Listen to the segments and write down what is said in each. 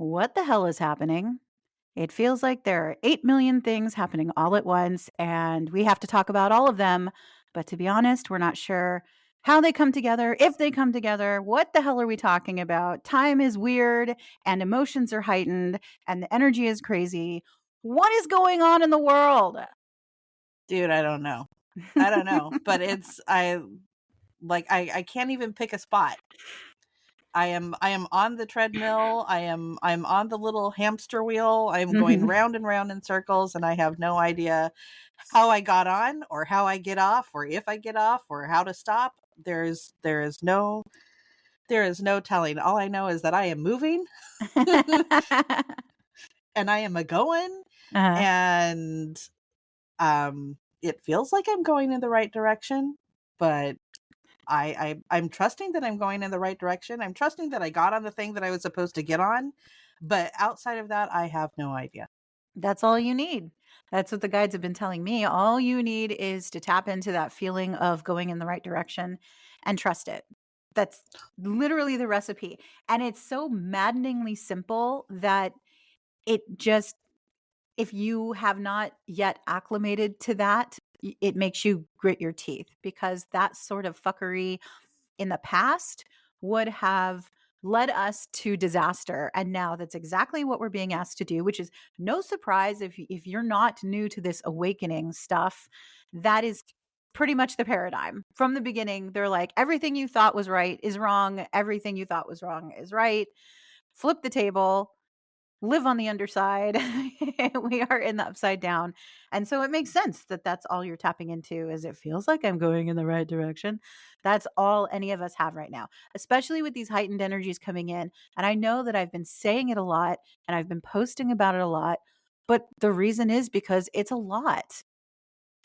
What the hell is happening? It feels like there are 8 million things happening all at once, and we have to talk about all of them. But to be honest, we're not sure how they come together, if they come together. What the hell are we talking about? Time is weird, and emotions are heightened, and the energy is crazy. What is going on in the world? Dude, I don't know. I don't know, but I can't even pick a spot. I am on the treadmill. I'm on the little hamster wheel. I'm going Mhm. round and round in circles, and I have no idea how I got on or how I get off or if I get off or how to stop. There is no telling. All I know is that I am moving and I am a going, Uh-huh. and it feels like I'm going in the right direction, but I'm trusting that I'm going in the right direction. I'm trusting that I got on the thing that I was supposed to get on, but outside of that, I have no idea. That's all you need. That's what the guides have been telling me. All you need is to tap into that feeling of going in the right direction and trust it. That's literally the recipe. And it's so maddeningly simple that it just, if you have not yet acclimated to that, it makes you grit your teeth because that sort of fuckery in the past would have led us to disaster. And now that's exactly what we're being asked to do, which is no surprise if you're not new to this awakening stuff. That is pretty much the paradigm. From the beginning, they're like, everything you thought was right is wrong. Everything you thought was wrong is right. Flip the table, live on the underside. We are in the upside down. And so it makes sense that that's all you're tapping into is it feels like I'm going in the right direction. That's all any of us have right now, especially with these heightened energies coming in. And I know that I've been saying it a lot and I've been posting about it a lot, but the reason is because it's a lot.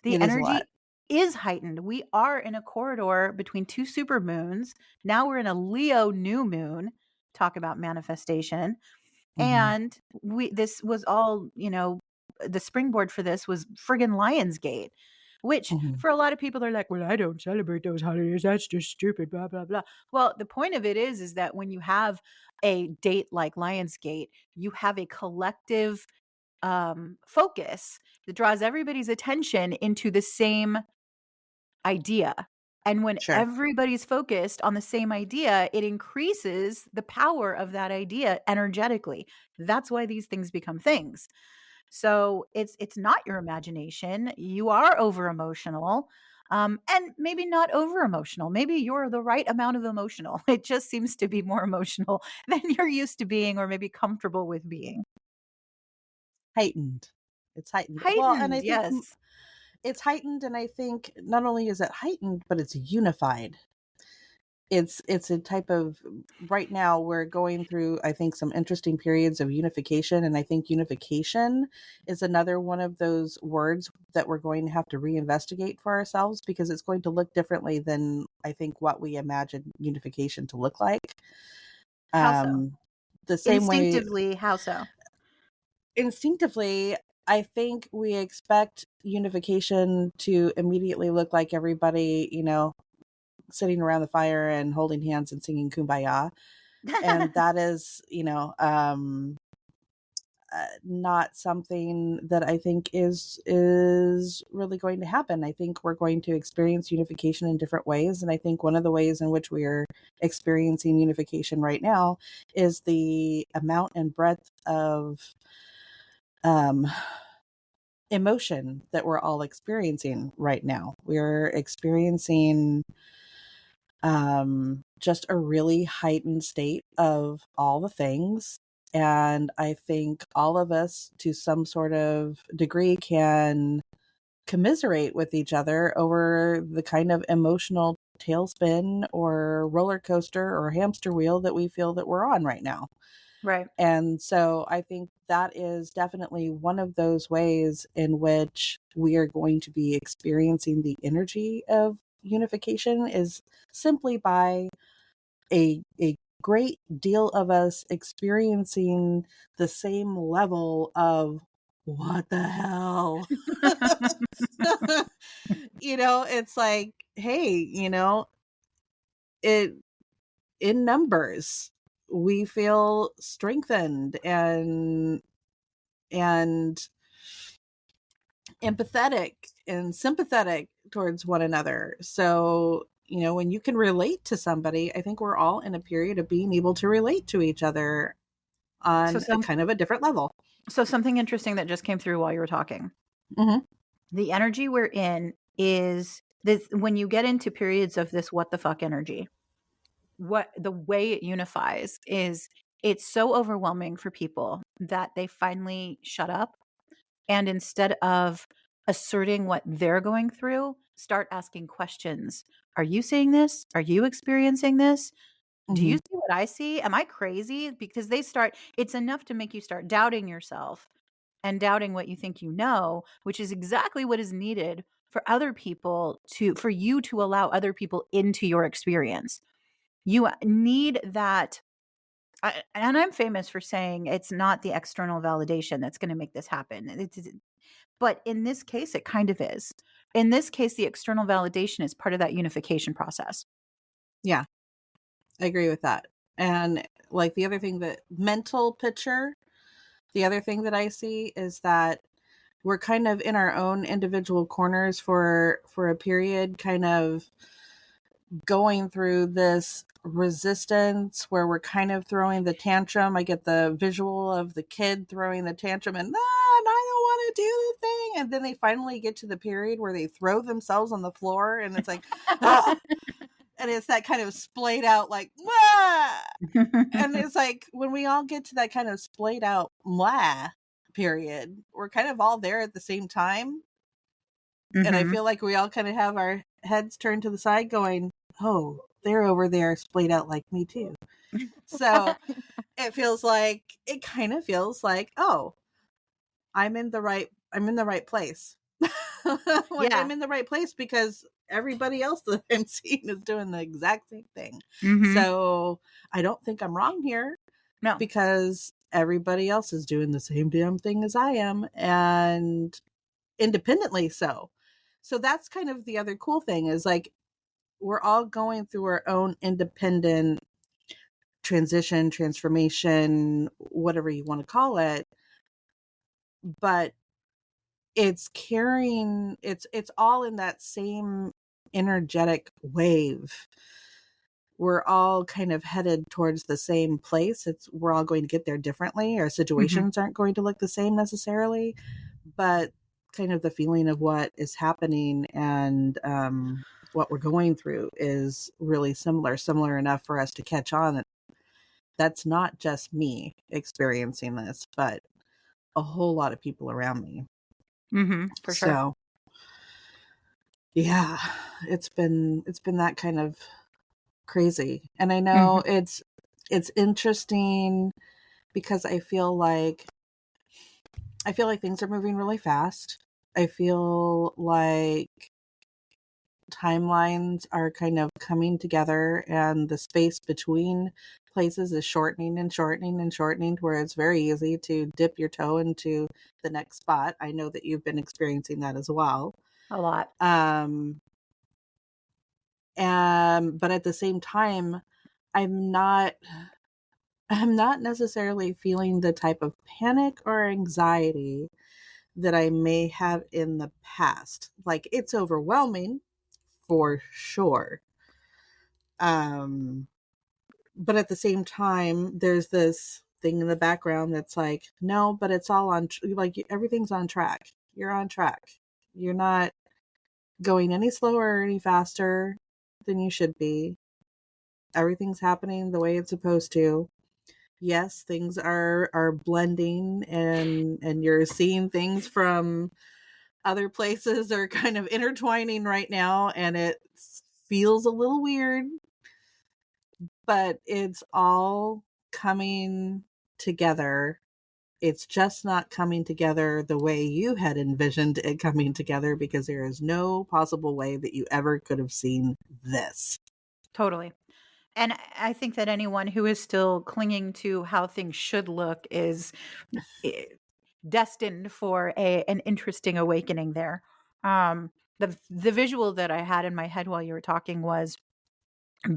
The It is a lot. energy is heightened. We are in a corridor between two super moons. Now we're in a Leo new moon. Talk about manifestation. Mhm. And this was all, the springboard for this was friggin' Lionsgate, which Mhm. for a lot of people, they're like, well, I don't celebrate those holidays. That's just stupid, blah, blah, blah. Well, the point of it is that when you have a date like Lionsgate, you have a collective focus that draws everybody's attention into the same idea. And when Sure. everybody's focused on the same idea, it increases the power of that idea energetically. That's why these things become things. So it's not your imagination. You are over emotional. And maybe not over emotional. Maybe you're the right amount of emotional. It just seems to be more emotional than you're used to being or maybe comfortable with being. Heightened. It's heightened. Well, and Heightened, I think yes. it's heightened, and I think not only is it heightened, but it's unified. It's a type of right now we're going through, I think, some interesting periods of unification, and I think unification is another one of those words that we're going to have to reinvestigate for ourselves because it's going to look differently than I think what we imagine unification to look like. How so? Um, the same way Instinctively, how so? instinctively, I think we expect unification to immediately look like everybody, sitting around the fire and holding hands and singing kumbaya. And that is, not something that I think is really going to happen. I think we're going to experience unification in different ways, and I think one of the ways in which we are experiencing unification right now is the amount and breadth of um, emotion that we're all experiencing right now. We're experiencing just a really heightened state of all the things. And I think all of us, to some sort of degree, can commiserate with each other over the kind of emotional tailspin or roller coaster or hamster wheel that we feel that we're on right now. Right. And so I think that is definitely one of those ways in which we are going to be experiencing the energy of unification is simply by a great deal of us experiencing the same level of what the hell. It's like, hey, it in numbers. we feel strengthened and empathetic and sympathetic towards one another. So, when you can relate to somebody, I think we're all in a period of being able to relate to each other So on a some kind of a different level. so something interesting that just came through while you were talking. Hmm. The energy we're in is this when you get into periods of this what the fuck energy, what the way it unifies is it's so overwhelming for people that they finally shut up and instead of asserting what they're going through, start asking questions. Are you seeing this? Are you experiencing this? Do you Hmm. see what I see? Am I crazy? Because it's enough to make you start doubting yourself and doubting what you think you know, which is exactly what is needed for for you to allow other people into your experience. You need that. And I'm famous for saying it's not the external validation that's going to make this happen. But in this case, it kind of is. In this case, the external validation is part of that unification process. Yeah, I agree with that. And like the other thing, that mental picture, the other thing that I see is that we're kind of in our own individual corners for a period, kind of going through this resistance where we're kind of throwing the tantrum. I get the visual of the kid throwing the tantrum and I don't want to do the thing. And then they finally get to the period where they throw themselves on the floor and it's like, ah, and it's that kind of splayed out like, wah! And it's like when we all get to that kind of splayed out wah period, we're kind of all there at the same time. And I Hmm. feel like we all kind of have our heads turned to the side going, oh, they're over there splayed out like me too. So it kind of feels like, oh, I'm in the right place. Like Yeah. I'm in the right place because everybody else that I'm seeing is doing the exact same thing. Hmm. So I don't think I'm wrong here No. because everybody else is doing the same damn thing as I am. And independently so. So that's kind of the other cool thing is like we're all going through our own independent transition, transformation, whatever you want to call it, but it's all in that same energetic wave. We're all kind of headed towards the same place. We're all going to get there differently. Our Hmm. situations aren't going to look the same necessarily, but kind of the feeling of what is happening and what we're going through is really similar enough for us to catch on. That's not just me experiencing this, but a whole lot of people around me. For sure. So yeah, it's been that kind of crazy. And I know Hmm. it's interesting because I feel like things are moving really fast. I feel like timelines are kind of coming together and the space between places is shortening and shortening and shortening to where it's very easy to dip your toe into the next spot. I know that you've been experiencing that as well. A lot. Um but at the same time, I'm not I'm not necessarily feeling the type of panic or anxiety that I may have in the past. Like it's overwhelming for sure. Um but at the same time there's this thing in the background that's like, no, but it's all like everything's on track. You're on track. You're not going any slower or any faster than you should be. Everything's happening the way it's supposed to. Yes, things are blending and you're seeing things from other places are kind of intertwining right now and it feels a little weird, but it's all coming together. It's just not coming together the way you had envisioned it coming together because there is no possible way that you ever could have seen this. Totally. And I think that anyone who is still clinging to how things should look is eh, destined for an interesting awakening there. The visual that I had in my head while you were talking was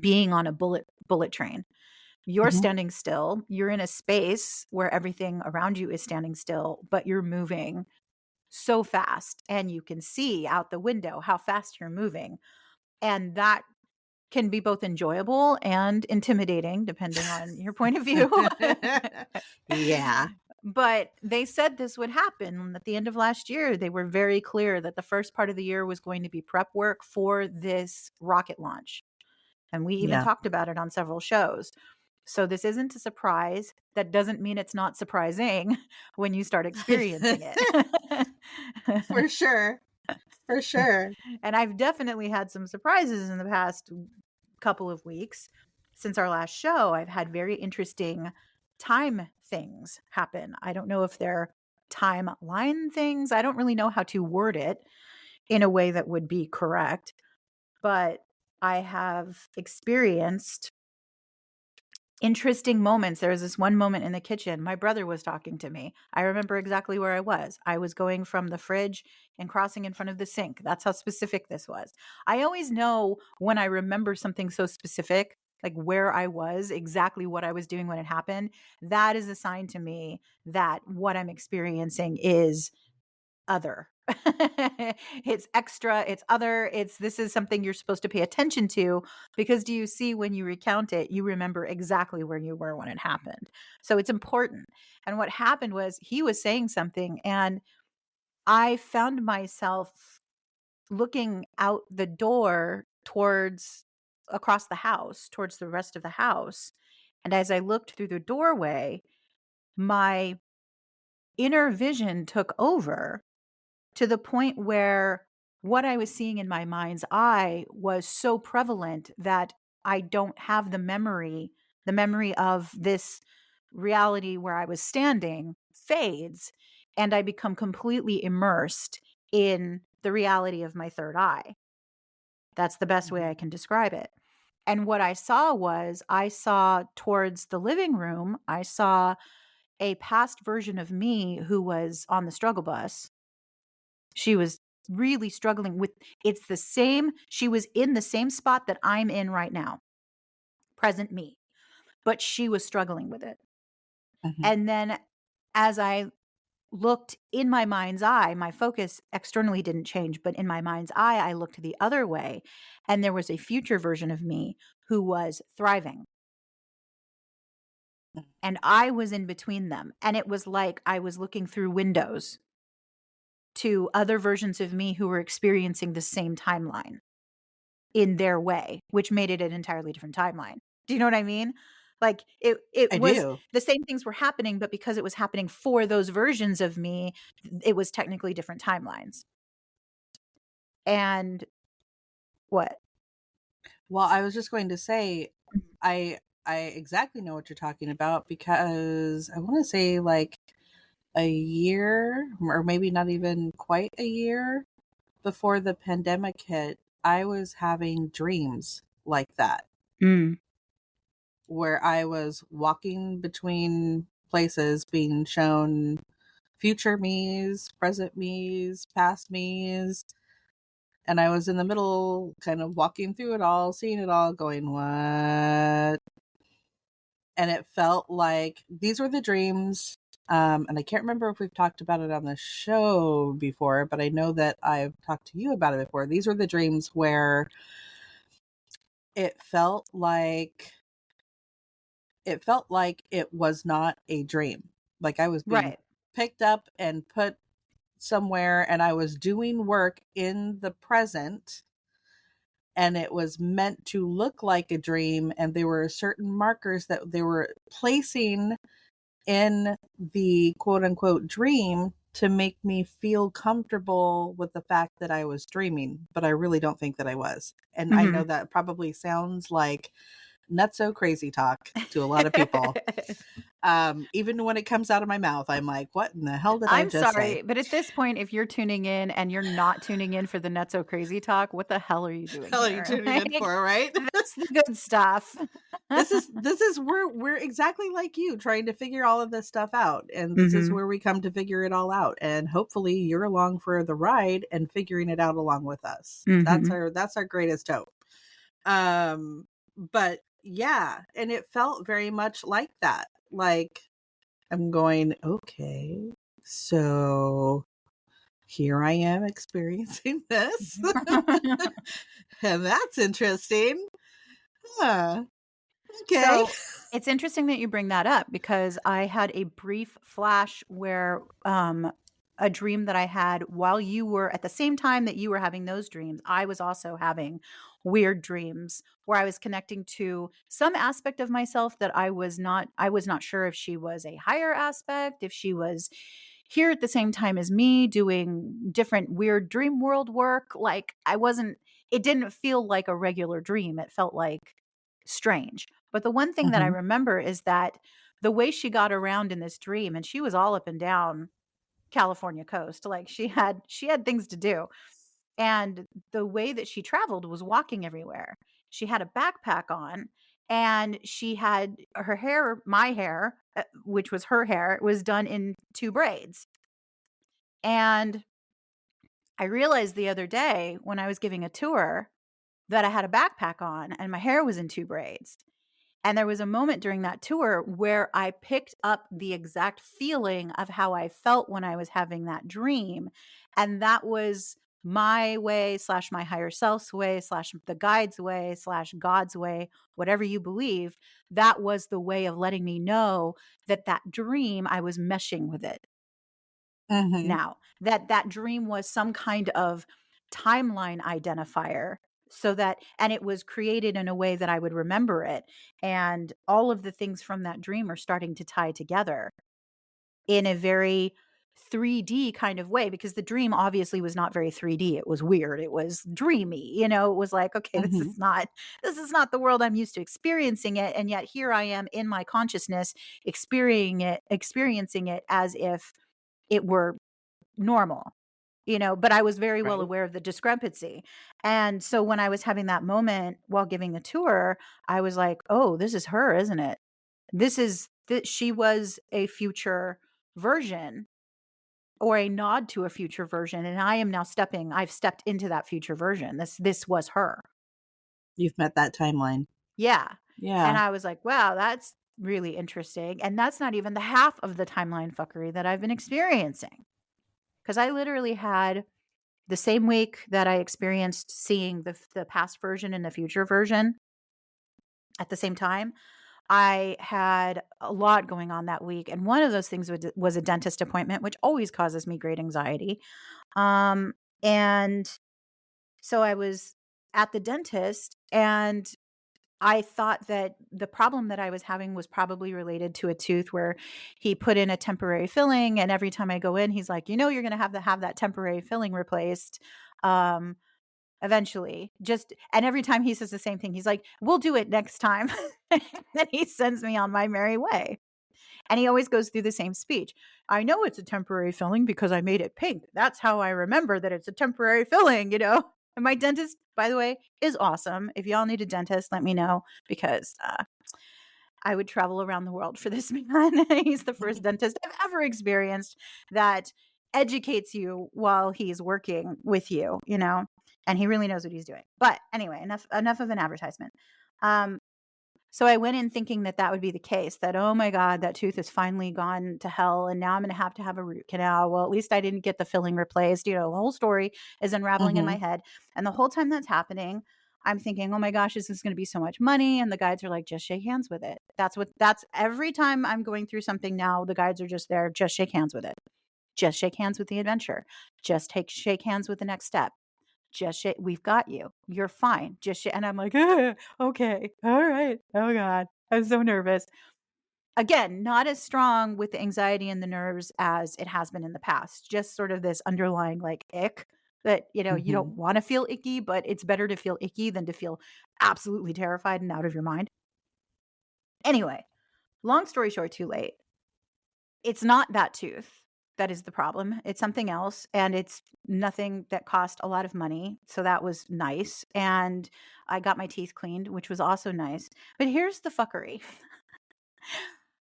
being on a bullet train. You're Mhm. standing still. You're in a space where everything around you is standing still, but you're moving so fast and you can see out the window how fast you're moving. And that can be both enjoyable and intimidating, depending on your point of view. Yeah. But they said this would happen at the end of last year. They were very clear that the first part of the year was going to be prep work for this rocket launch. And we even Yeah. talked about it on several shows. So this isn't a surprise. That doesn't mean it's not surprising when you start experiencing it. For sure. For sure. And I've definitely had some surprises in the past couple of weeks. Since our last show, I've had very interesting time things happen. I don't know if they're timeline things. I don't really know how to word it in a way that would be correct, but I have experienced interesting moments. There was this one moment in the kitchen. My brother was talking to me. I remember exactly where I was. I was going from the fridge and crossing in front of the sink. That's how specific this was. I always know when I remember something so specific, like where I was, exactly what I was doing when it happened. That is a sign to me that what I'm experiencing is other. It's extra, it's other, this is something you're supposed to pay attention to, because do you see, when you recount it, you remember exactly where you were when it happened. So it's important. And what happened was, he was saying something and I found myself looking out the door towards across the house, towards the rest of the house. And as I looked through the doorway, my inner vision took over, to the point where what I was seeing in my mind's eye was so prevalent that I don't have the memory of this reality where I was standing fades, and I become completely immersed in the reality of my third eye. That's the best way I Mhm. can describe it. And what I saw was, I saw towards the living room, I saw a past version of me who was on the struggle bus. She was really struggling with, it's the same, she was in the same spot that I'm in right now, present me, but she was struggling with it. Mhm. And then as I looked in my mind's eye, my focus externally didn't change, but in my mind's eye, I looked the other way, and there was a future version of me who was thriving. Mhm. And I was in between them. And it was like I was looking through windows to other versions of me who were experiencing the same timeline in their way, which made it an entirely different timeline. Do you know what I mean? Like it I was do. the same things were happening, but because it was happening for those versions of me, it was technically different timelines. And what? Well, I was just going to say, Mhm. I I exactly know what you're talking about, because I want to say like a year, or maybe not even quite a year before the pandemic hit, I was having dreams like that, Mm. where I was walking between places being shown future me's, present me's, past me's, and I was in the middle kind of walking through it all, seeing it all, going, what? And it felt like these were the dreams. And I can't remember if we've talked about it on the show before, but I know that I've talked to you about it before. These were the dreams where it felt like it was not a dream. Like I was being Right. picked up and put somewhere, and I was doing work in the present, and it was meant to look like a dream, and there were certain markers that they were placing in the quote unquote dream to make me feel comfortable with the fact that I was dreaming, but I really don't think that I was. And I know Mhm. that probably sounds like nutso crazy talk to a lot of people. Even when it comes out of my mouth, I'm like, what in the hell did I I'm just say? sorry, but at this point, if you're tuning in and you're not tuning in for the Not So Crazy talk, what the hell are you doing Hell are you here? tuning in Like, for, right? that's the good stuff. This is where we're exactly like you, trying to figure all of this stuff out, and this is Mhm. where we come to figure it all out, and hopefully you're along for the ride and figuring it out along with us. That's Mhm. our greatest hope. But Yeah, and it felt very much like that. Like, I'm going, okay, so here I am experiencing this. And that's interesting. Huh. Okay. So it's interesting that you bring that up because I had a brief flash where a dream that I had while you were at the same time that you were having those dreams, I was also having weird dreams where I was connecting to some aspect of myself that I was not sure if she was a higher aspect, if she was here at the same time as me doing different weird dream world work. Like I wasn't it didn't feel like a regular dream. It felt like strange. But the one thing that I Mhm. remember is that the way she got around in this dream, and she was all up and down California coast, like she had things to do. And the way that she traveled was walking everywhere. She had a backpack on and she had her hair, my hair, which was her hair, was done in two braids. And I realized the other day when I was giving a tour that I had a backpack on and my hair was in two braids. And there was a moment during that tour where I picked up the exact feeling of how I felt when I was having that dream. And that was my way slash my higher self's way slash the guide's way slash God's way, whatever you believe. That was the way of letting me know that that dream, I was meshing with it Mhm. now, that that dream was some kind of timeline identifier so that and it was created in a way that I would remember it, and all of the things from that dream are starting to tie together in a very 3D kind of way because the dream obviously was not very 3D. It was weird. It was dreamy. It was like, okay, this Mhm. is not the world I'm used to experiencing it, and yet here I am in my consciousness experiencing it as if it were normal, but I was very well Right. aware of the discrepancy. And so when I was having that moment while giving the tour, I was like, "Oh, this is her, isn't it? This is that she was a future version or a nod to a future version and I've stepped into that future version. This was her." You've met that timeline. Yeah. And Yeah. I was like, "Wow, that's really interesting." And that's not even the half of the timeline fuckery that I've been experiencing. Cuz I literally had the same week that I experienced seeing the past version and the future version at the same time, I had a lot going on that week, and one of those things was a dentist appointment, which always causes me great anxiety. And so I was at the dentist, and I thought that the problem that I was having was probably related to a tooth where he put in a temporary filling, and every time I go in, he's like, you're gonna have to have that temporary filling replaced, um, eventually. Just and every time he says the same thing, he's like, "We'll do it next time." And then he sends me on my merry way. And he always goes through the same speech. "I know it's a temporary filling because I made it pink. That's how I remember that it's a temporary filling." And my dentist, by the way, is awesome. If y'all need a dentist, let me know because I would travel around the world for this man. He's the first dentist I've ever experienced that educates you while he's working with you, and he really knows what he's doing. But anyway, enough of an advertisement. Um, so I went in thinking that that would be the case, that, oh my God, that tooth has finally gone to hell and now I'm going to have a root canal. Well, at least I didn't get the filling replaced. The whole story is unraveling in my Mhm. head. And the whole time that's happening, I'm thinking, oh my gosh, this is going to be so much money. And the guides are like, just shake hands with it. That's every time I'm going through something now, the guides are just there, just shake hands with it. Just shake hands with the adventure. Just shake hands with the next step. Just shake. We've got you. You're fine. Just shake. And I'm like, okay, all right. Oh God, I'm so nervous. Again, not as strong with the anxiety and the nerves as it has been in the past. Just sort of this underlying like ick that you don't Mhm. want to feel icky, but it's better to feel icky than to feel absolutely terrified and out of your mind. Anyway, long story short, too late. It's not that tooth that is the problem. It's something else, and it's nothing that cost a lot of money, so that was nice, and I got my teeth cleaned, which was also nice. But here's the fuckery.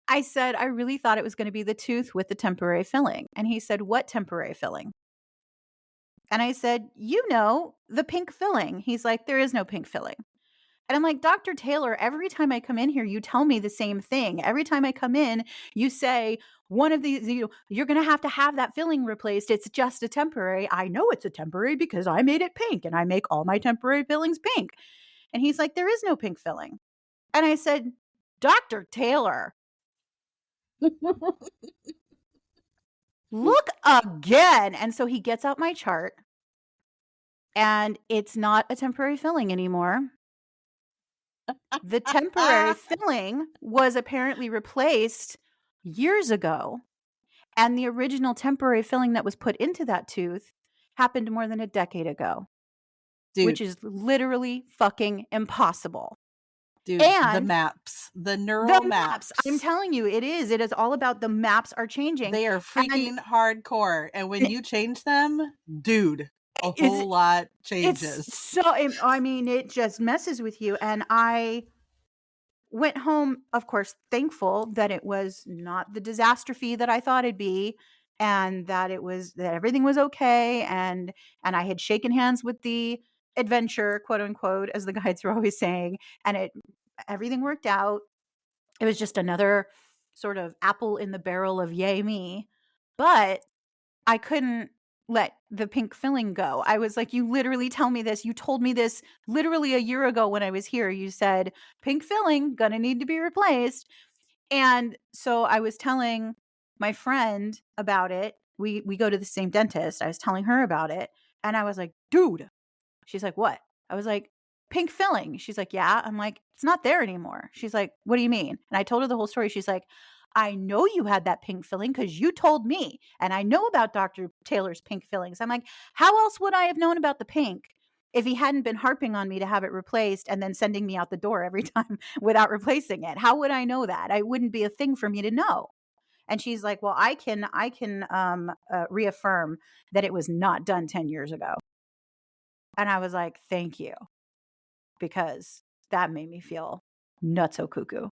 I said, "I really thought it was gonna be the tooth with the temporary filling." And he said, "What temporary filling?" And I said, the pink filling." He's like, "There is no pink filling." And I'm like, Dr. Taylor, every time I come in here, you tell me the same thing. Every time I come in, you say, one of these, you're going to have that filling replaced. It's just a temporary. I know it's a temporary because I made it pink and I make all my temporary fillings pink. And he's like, there is no pink filling. And I said, Dr. Taylor, look again. And so he gets out my chart and it's not a temporary filling anymore. The temporary filling was apparently replaced years ago. And the original temporary filling that was put into that tooth happened more than a decade ago, which Dude, is literally fucking impossible. dude, the And maps, the neural the maps, I'm maps, telling you, it is. It is all about the maps are changing. they are And freaking hardcore. And when you change them, dude, a it's whole lot it's changes. so, I mean, it just messes with you. And I went home, of course, thankful that it was not the disaster fee that I thought it'd be, and that everything was okay, and I had shaken hands with the adventure, quote unquote, as the guides were always saying, and everything worked out. It was just another sort of apple in the barrel of yay me, but I couldn't let the pink filling go. I was like, you literally tell me this. You told me this literally a year ago when I was here. You said, pink filling, gonna need to be replaced. And so I was telling my friend about it. We go to the same dentist. I was telling her about it. And I was like, dude. She's like, what? I was like, pink filling. She's like, yeah. I'm like, it's not there anymore. She's like, what do you mean? And I told her the whole story. She's like, I know you had that pink filling because you told me. And I know about Dr. Taylor's pink fillings. I'm like, how else would I have known about the pink if he hadn't been harping on me to have it replaced and then sending me out the door every time without replacing it? How would I know that? It wouldn't be a thing for me to know. And she's like, well, I can reaffirm that it was not done 10 years ago. And I was like, thank you, because that made me feel nutso cuckoo.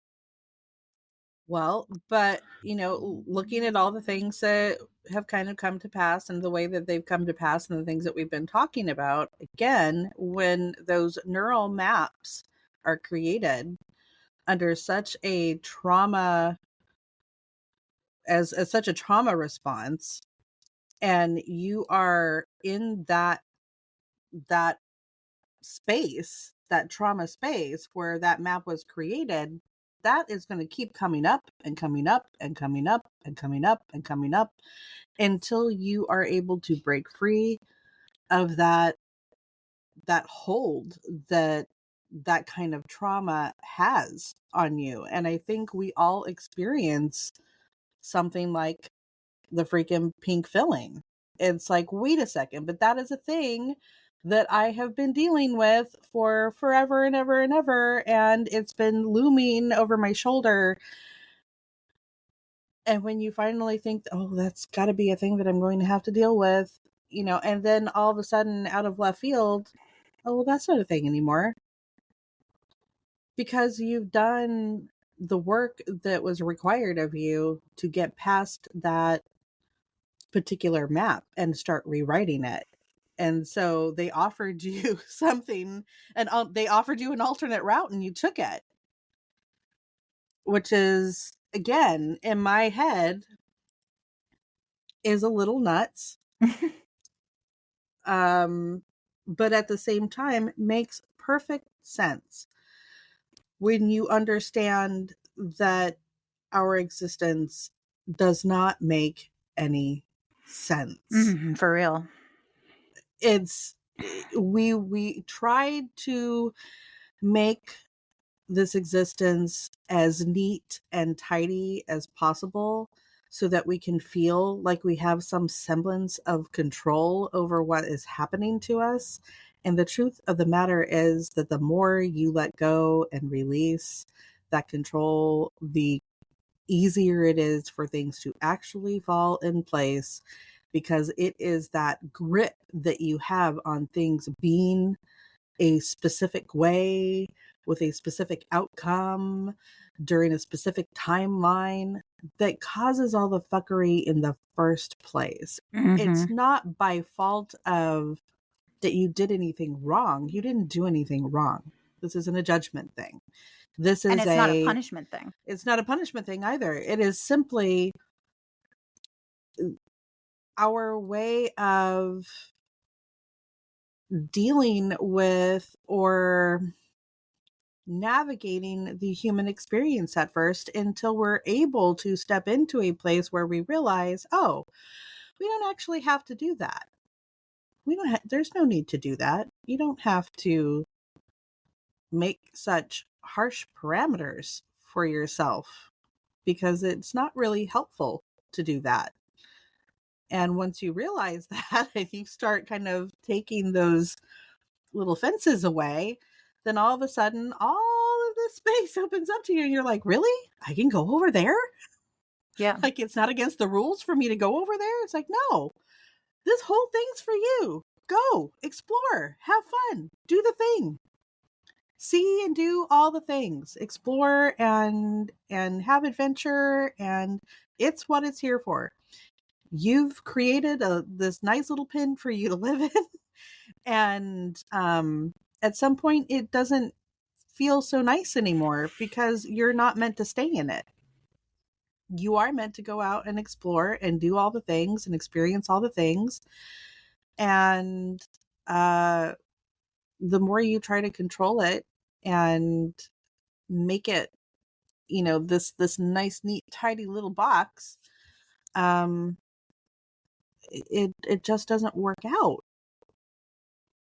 Well, but looking at all the things that have kind of come to pass and the way that they've come to pass and the things that we've been talking about, again, when those neural maps are created under such a trauma as such a trauma response, and you are in that space, that trauma space where that map was created, that is going to keep coming up and coming up and coming up and coming up and coming up until you are able to break free of that hold that kind of trauma has on you. And I think we all experience something like the freaking pink filling. It's like, wait a second, but that is a thing that I have been dealing with for forever and ever and ever, and it's been looming over my shoulder. And when you finally think, oh, that's got to be a thing that I'm going to have to deal with, and then all of a sudden, out of left field, oh, well, that's not a thing anymore. Because you've done the work that was required of you to get past that particular map and start rewriting it. And so they offered you something, and they offered you an alternate route, and you took it, which is, again, in my head, is a little nuts. But at the same time, makes perfect sense when you understand that our existence does not make any sense. Mm-hmm, for real. It's we tried to make this existence as neat and tidy as possible so that we can feel like we have some semblance of control over what is happening to us. And the truth of the matter is that the more you let go and release that control, the easier it is for things to actually fall in place, because it is that grip that you have on things being a specific way with a specific outcome during a specific timeline that causes all the fuckery in the first place. Mm-hmm. It's not by fault of that you did anything wrong. You didn't do anything wrong. This isn't a judgment thing. This And is it's not a punishment thing. it's not a punishment thing either. It is simply our way of dealing with or navigating the human experience at first until we're able to step into a place where we realize, oh, we don't actually have to do that. There's no need to do that. You don't have to make such harsh parameters for yourself because it's not really helpful to do that. And once you realize that and you start kind of taking those little fences away, then all of a sudden all of this space opens up to you and you're like, really? I can go over there? Yeah. Like it's not against the rules for me to go over there? It's like, no, this whole thing's for you. Go, explore, have fun, do the thing. See and do all the things. Explore and have adventure, and it's what it's here for. You've created this nice little pin for you to live in. And at some point it doesn't feel so nice anymore because you're not meant to stay in it. You are meant to go out and explore and do all the things and experience all the things. And the more you try to control it and make it, this nice, neat, tidy little box, it just doesn't work out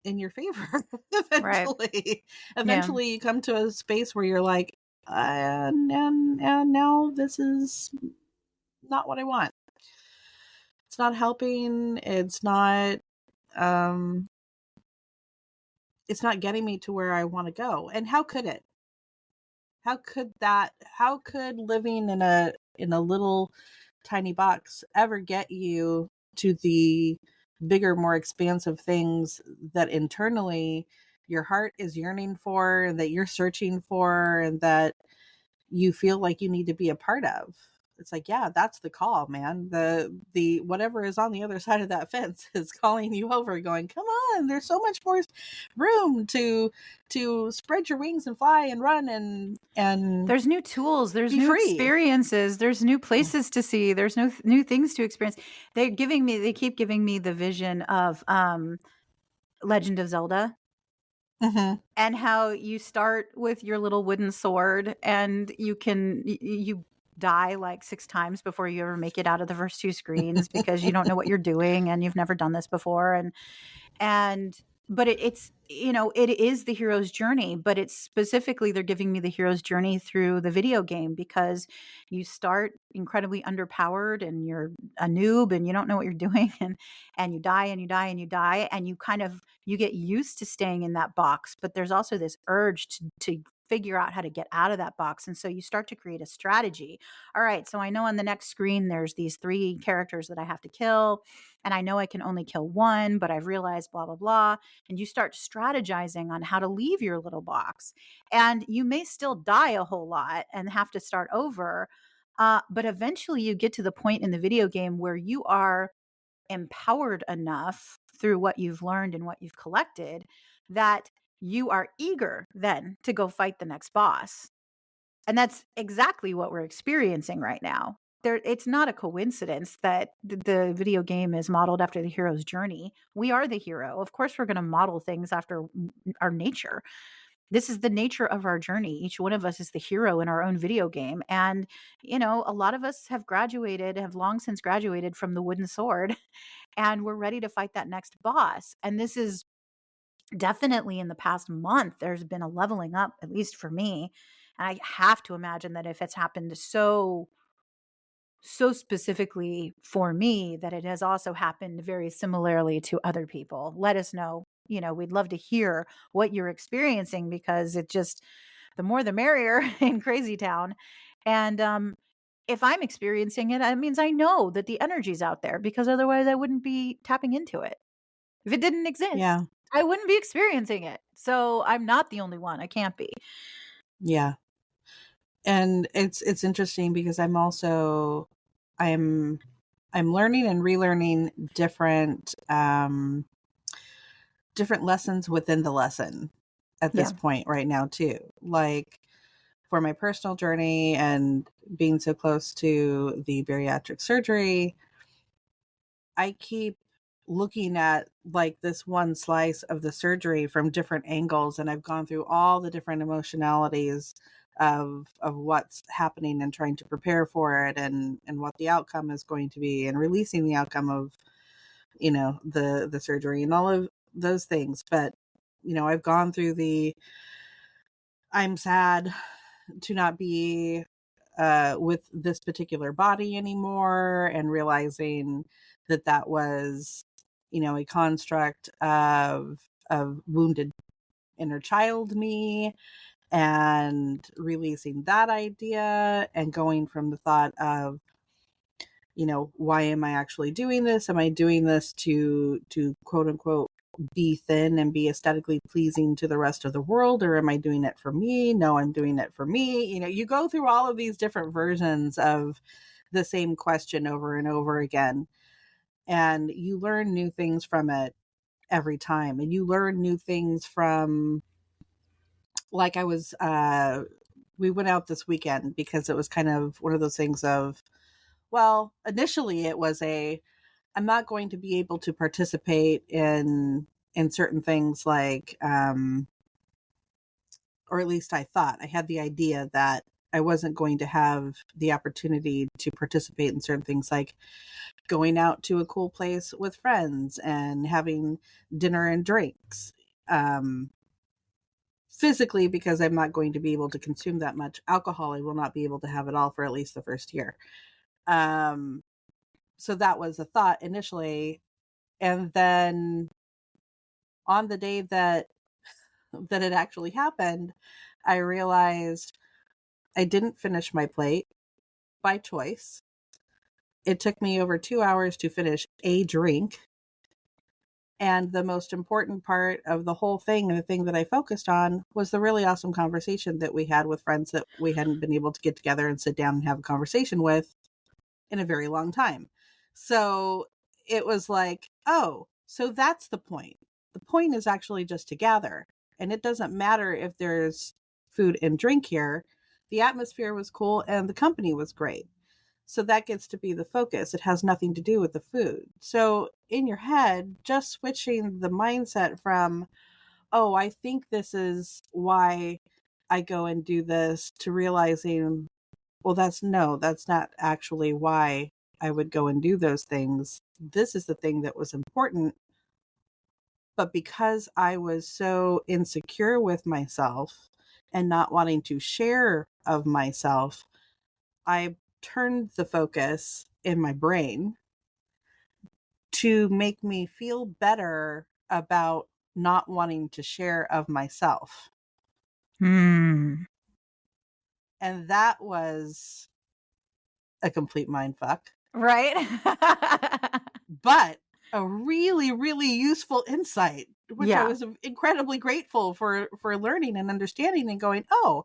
in your favor. Right. eventually Yeah. eventually you come to a space where you're like, and now this is not what I want. It's not helping. Um it's not getting me to where I want to go. And how could it? How could living in a little tiny box ever get you to the bigger, more expansive things that internally your heart is yearning for, that you're searching for, and that you feel like you need to be a part of? It's like, yeah, that's the call, man. The whatever is on the other side of that fence is calling you over, going, come on, there's so much more room to spread your wings and fly and run and There's new tools, there's be new free. experiences, there's new places to see, there's new things to experience. They keep giving me the vision of Legend of Zelda, Mm-hmm. and how you start with your little wooden sword and you die like 6 times before you ever make it out of the first 2 screens because you don't know what you're doing and you've never done this before. And but it's it is the hero's journey, but it's specifically they're giving me the hero's journey through the video game, because you start incredibly underpowered and you're a noob and you don't know what you're doing, and you die and you die and you die, and you get used to staying in that box, but there's also this urge to figure out how to get out of that box. And so you start to create a strategy. All right, so I know on the next screen there's these 3 characters that I have to kill, and I know I can only kill one, but I've realized blah, blah, blah. And you start strategizing on how to leave your little box. And you may still die a whole lot and have to start over. But eventually you get to the point in the video game where you are empowered enough through what you've learned and what you've collected that you are eager then to go fight the next boss. And that's exactly what we're experiencing right now. It's not a coincidence that the video game is modeled after the hero's journey. We are the hero. Of course, we're going to model things after our nature. This is the nature of our journey. Each one of us is the hero in our own video game. And, a lot of us have long since graduated from the wooden sword, and we're ready to fight that next boss. And this is definitely in the past month, there's been a leveling up, at least for me. And I have to imagine that if it's happened so specifically for me, that it has also happened very similarly to other people. Let us know. We'd love to hear what you're experiencing, because the more the merrier in Crazy Town. And if I'm experiencing it, that means I know that the energy's out there, because otherwise I wouldn't be tapping into it. If it didn't exist, Yeah. I wouldn't be experiencing it. So I'm not the only one. I can't be. Yeah. And it's interesting because I'm learning and relearning different lessons within the lesson at this Yeah. point right now too. Like for my personal journey and being so close to the bariatric surgery, I keep looking at like this one slice of the surgery from different angles, and I've gone through all the different emotionalities of what's happening and trying to prepare for it, and what the outcome is going to be, and releasing the outcome of, you know, the surgery and all of those things. But you know, I've gone through the I'm sad to not be with this particular body anymore, and realizing that that was, you know, a construct of wounded inner child me, and releasing that idea and going from the thought of, you know, why am I actually doing this? Am I doing this to quote unquote be thin and be aesthetically pleasing to the rest of the world, or am I doing it for me? No, I'm doing it for me. You know, you go through all of these different versions of the same question over and over again, and you learn new things from it every time. And you learn new things from, like, I was we went out this weekend because it was kind of one of those things of, well, initially it was I'm not going to be able to participate in certain things, like or at least I thought. I had the idea that I wasn't going to have the opportunity to participate in certain things, like going out to a cool place with friends and having dinner and drinks. Physically, because I'm not going to be able to consume that much alcohol. I will not be able to have it all for at least the first year. Um, so that was a thought initially. And then on the day that it actually happened, I realized I didn't finish my plate by choice. It took me over 2 hours to finish a drink. And the most important part of the whole thing, and the thing that I focused on, was the really awesome conversation that we had with friends that we hadn't been able to get together and sit down and have a conversation with in a very long time. So it was like, oh, so that's the point. The point is actually just to gather. And it doesn't matter if there's food and drink here. The atmosphere was cool and the company was great. So that gets to be the focus. It has nothing to do with the food. So in your head, just switching the mindset from, oh, I think this is why I go and do this, to realizing, well, that's not actually why I would go and do those things. This is the thing that was important. But because I was so insecure with myself and not wanting to share of myself, I turned the focus in my brain to make me feel better about not wanting to share of myself. Hmm. And that was a complete mind fuck, Right? but a really, really useful insight, which I Yeah. was incredibly grateful for learning and understanding, and going, oh,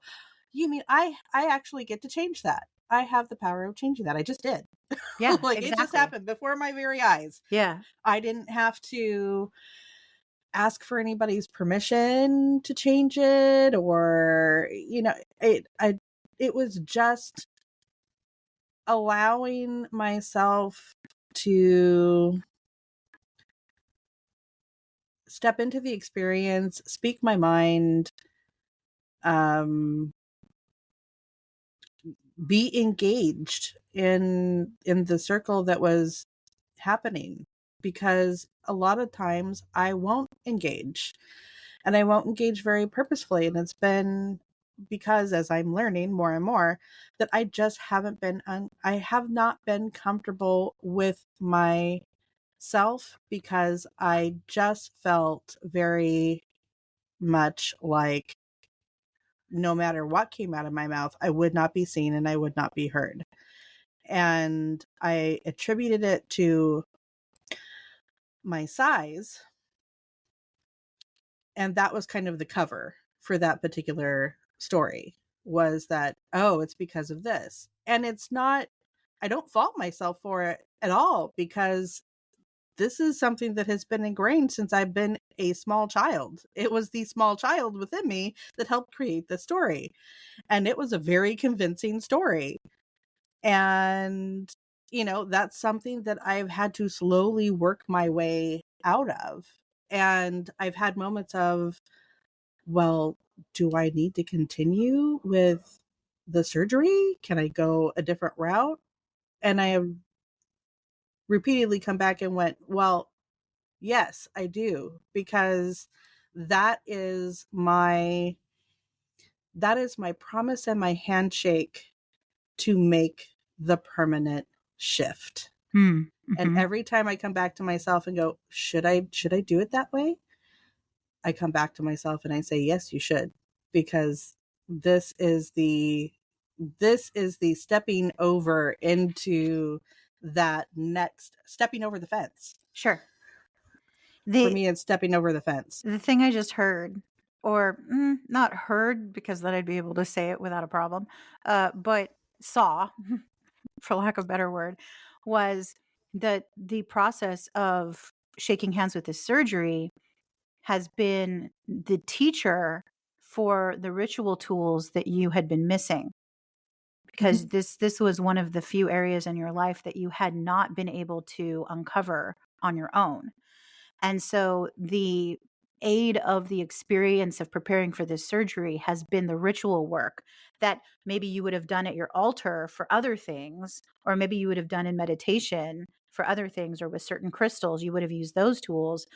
you mean I actually get to change that. I have the power of changing that. I just did. Yeah, Like, it just exactly. happened before my very eyes. Yeah. I didn't have to ask for anybody's permission to change it, or, you know, it was just allowing myself to step into the experience, speak my mind, um, be engaged in the circle that was happening. Because a lot of times I won't engage, and I won't engage very purposefully, and it's been because, as I'm learning more and more, that I just haven't been I have not been comfortable with myself, because I just felt very much like no matter what came out of my mouth, I would not be seen and I would not be heard. And I attributed it to my size. And that was kind of the cover for that particular story, was that, oh, it's because of this. And it's not, I don't fault myself for it at all, because this is something that has been ingrained since I've been a small child. It was the small child within me that helped create the story. And it was a very convincing story. And, that's something that I've had to slowly work my way out of. And I've had moments of, well, do I need to continue with the surgery? Can I go a different route? And I have repeatedly come back and went, well, yes, I do, because that is my promise and my handshake to make the permanent shift. Hmm. And Mhm. every time I come back to myself and go, should I do it that way? I come back to myself and I say, yes, you should, because this is the stepping over into that next stepping over the fence. Sure. For The me, it's stepping over the fence. the thing I just heard, or not heard because then I'd be able to say it without a problem, but saw, for lack of a better word, was that the process of shaking hands with this surgery has been the teacher for the ritual tools that you had been missing, Mhm, because this was one of the few areas in your life that you had not been able to uncover on your own. And so the aid of the experience of preparing for this surgery has been the ritual work that maybe you would have done at your altar for other things, or maybe you would have done in meditation for other things, or with certain crystals, you would have used those tools.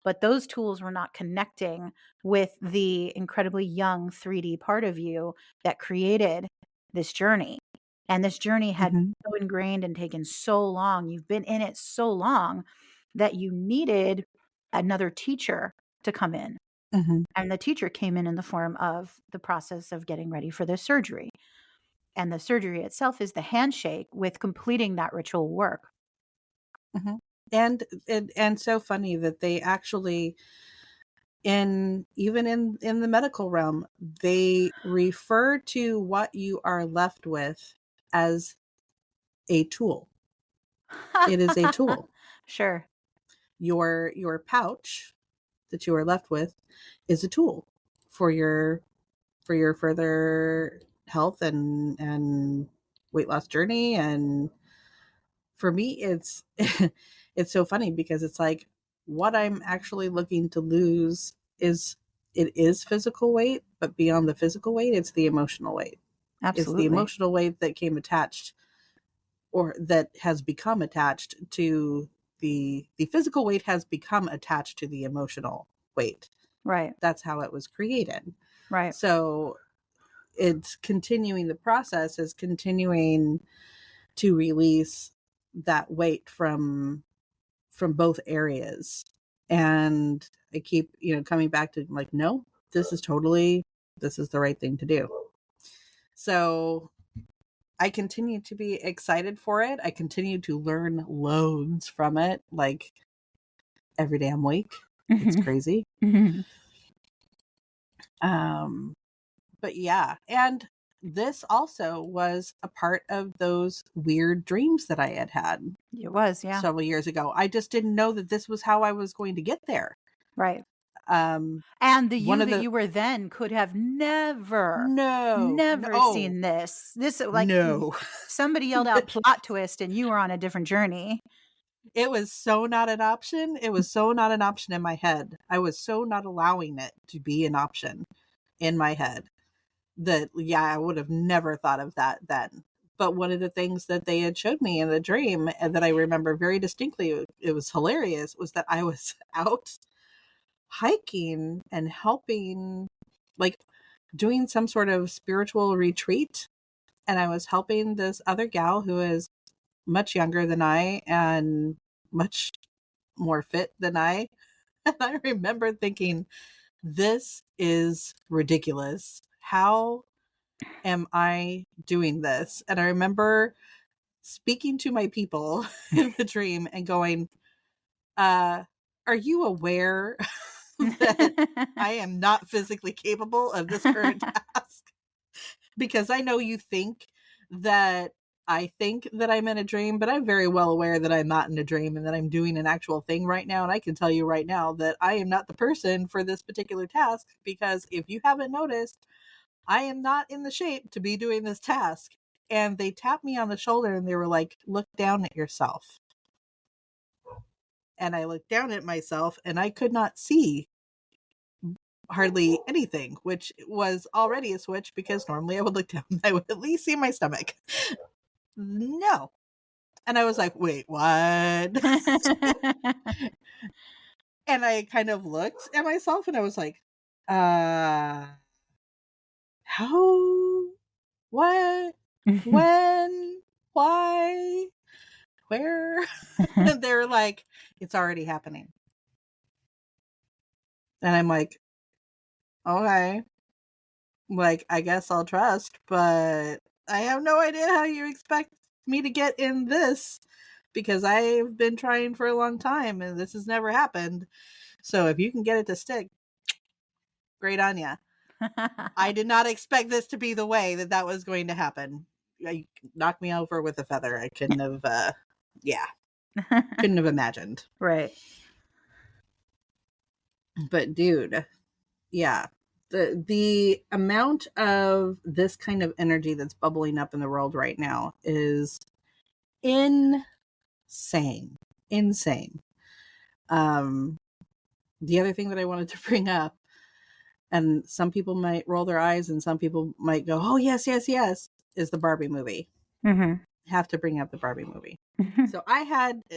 But those tools were not connecting with the incredibly young 3D part of you that created this journey. And this journey had mhm, so ingrained and taken so long. You've been in it so long that you needed another teacher to come in. mhm, And the teacher came in the form of the process of getting ready for the surgery. And the surgery itself is the handshake with completing that ritual work. mhm. And so funny that they actually, in the medical realm, they refer to what you are left with as a tool. It is a tool. Sure. Your pouch that you are left with is a tool for your further health and weight loss journey. And for me, it's it's so funny because it's like, what I'm actually looking to lose is, it is physical weight, but beyond the physical weight, it's the emotional weight. It's the Absolutely. emotional weight that came attached, or that has become attached to the physical weight, has become attached to the emotional weight. Right. That's how it was created. Right. So it's continuing, the process is continuing to release that weight from both areas. And I keep, coming back to, like, no, this is the right thing to do. So I continue to be excited for it. I continue to learn loads from it, like, every damn week. It's Mhm. crazy. Mhm. Um, but yeah, and this also was a part of those weird dreams that I had had It was, yeah. several years ago. I just didn't know that this was how I was going to get there. Right. Um, And the one you of that the you were then could have never, No, no, never oh, seen this. This, like, no. somebody yelled out plot twist and you were on a different journey. It was so not an option. It was so not an option in my head. I was so not allowing it to be an option in my head that, yeah, I would have never thought of that then. But one of the things that they had showed me in the dream, and that I remember very distinctly, it was hilarious, was that I was out hiking and helping, like, doing some sort of spiritual retreat. And I was helping this other gal who is much younger than I and much more fit than I. And I remember thinking, this is ridiculous. How am I doing this? And I remember speaking to my people in the dream and going, are you aware that I am not physically capable of this current task? Because I know you think that I think that I'm in a dream, but I'm very well aware that I'm not in a dream and that I'm doing an actual thing right now. And I can tell you right now that I am not the person for this particular task, because if you haven't noticed, I am not in the shape to be doing this task. And they tapped me on the shoulder and they were like, look down at yourself. And I looked down at myself and I could not see hardly anything, which was already a switch because normally I would look down and I would at least see my stomach. No. And I was like, wait, what? And I kind of looked at myself and I was like, how, what, when, why, where? And they're like, it's already happening. And I'm like, okay, like, I guess I'll trust, but I have no idea how you expect me to get in this, because I've been trying for a long time and this has never happened. So if you can get it to stick, great on ya. I did not expect this to be the way that was going to happen. You knocked me over with a feather. I couldn't have, couldn't have imagined. Right. But dude, yeah, the amount of this kind of energy that's bubbling up in the world right now is insane. Insane. The other thing that I wanted to bring up, and some people might roll their eyes and some people might go, oh yes, yes, yes, is the Barbie movie. Mm-hmm. Have to bring up the Barbie movie. So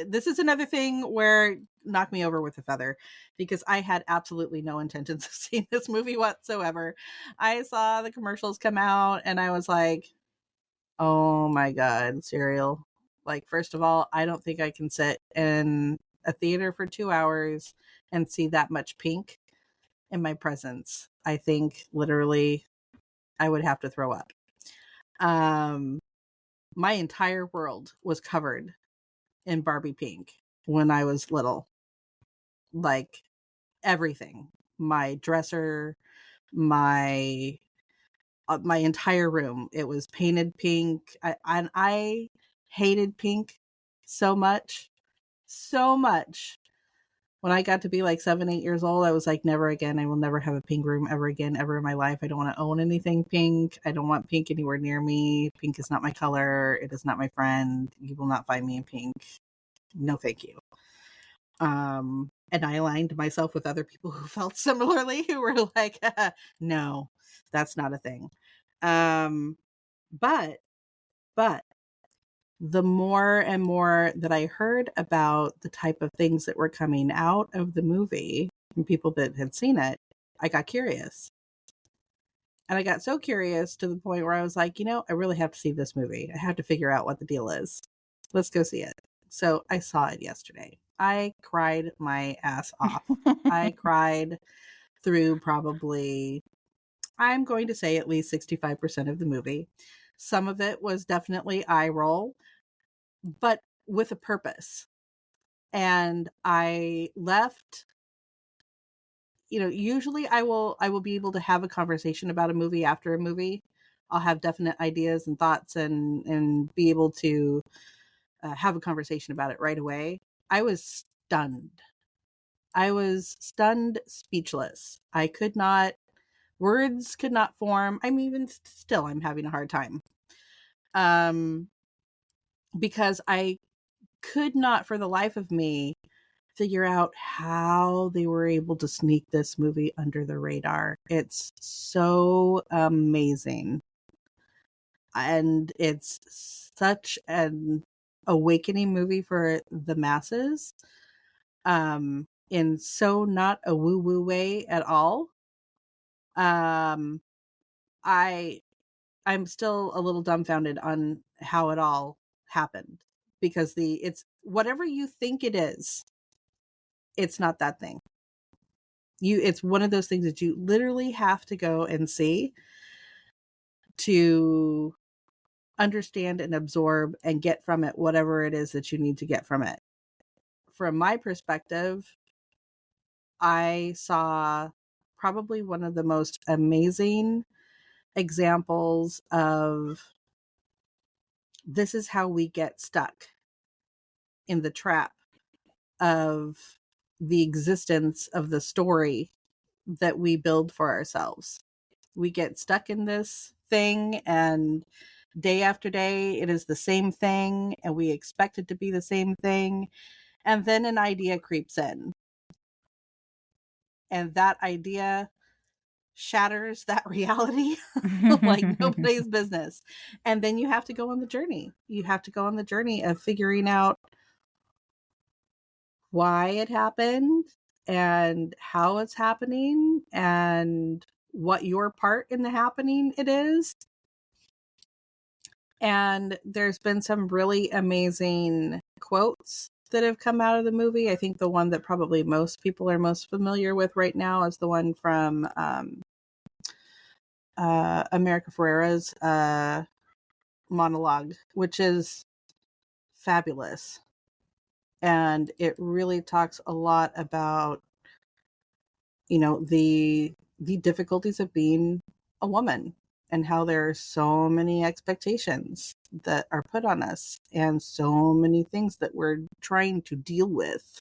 this is another thing where knock me over with a feather, because I had absolutely no intentions of seeing this movie whatsoever. I saw the commercials come out and I was like, oh my God, cereal. Like, first of all, I don't think I can sit in a theater for 2 hours and see that much pink in my presence. I think literally I would have to throw up. My entire world was covered in Barbie pink when I was little. Like, everything. My dresser, my my entire room, it was painted pink. I hated pink so much. So much. When I got to be like 7, 8 years old, I was like, never again. I will never have a pink room ever again, ever in my life. I don't want to own anything pink. I don't want pink anywhere near me. Pink is not my color. It is not my friend. You will not find me in pink. No, thank you. And I aligned myself with other people who felt similarly, who were like, no, that's not a thing. But the more and more that I heard about the type of things that were coming out of the movie from people that had seen it, I got curious. And I got so curious to the point where I was like, I really have to see this movie. I have to figure out what the deal is. Let's go see it. So I saw it yesterday. I cried my ass off. I cried through probably, I'm going to say, at least 65% of the movie. Some of it was definitely eye roll, but with a purpose. And I left, usually I will be able to have a conversation about a movie after a movie. I'll have definite ideas and thoughts and be able to have a conversation about it right away. I was stunned. I was stunned, speechless. Words could not form. I'm even still, I'm having a hard time. Because I could not for the life of me figure out how they were able to sneak this movie under the radar. It's so amazing. And it's such an awakening movie for the masses. In so not a woo-woo way at all. I'm still a little dumbfounded on how it all happened, because it's whatever you think it is, it's not that thing. It's one of those things that you literally have to go and see to understand and absorb and get from it whatever it is that you need to get from it. From my perspective, I saw probably one of the most amazing examples of this is how we get stuck in the trap of the existence of the story that we build for ourselves. We get stuck in this thing, and day after day it is the same thing, and we expect it to be the same thing, and then an idea creeps in, and that idea shatters that reality like nobody's business. And then you have to go on the journey. You have to go on the journey of figuring out why it happened and how it's happening and what your part in the happening it is. And there's been some really amazing quotes that have come out of the movie. I think the one that probably most people are most familiar with right now is the one from America Ferrera's monologue, which is fabulous. And it really talks a lot about, you know, the difficulties of being a woman and how there are so many expectations that are put on us and so many things that we're trying to deal with.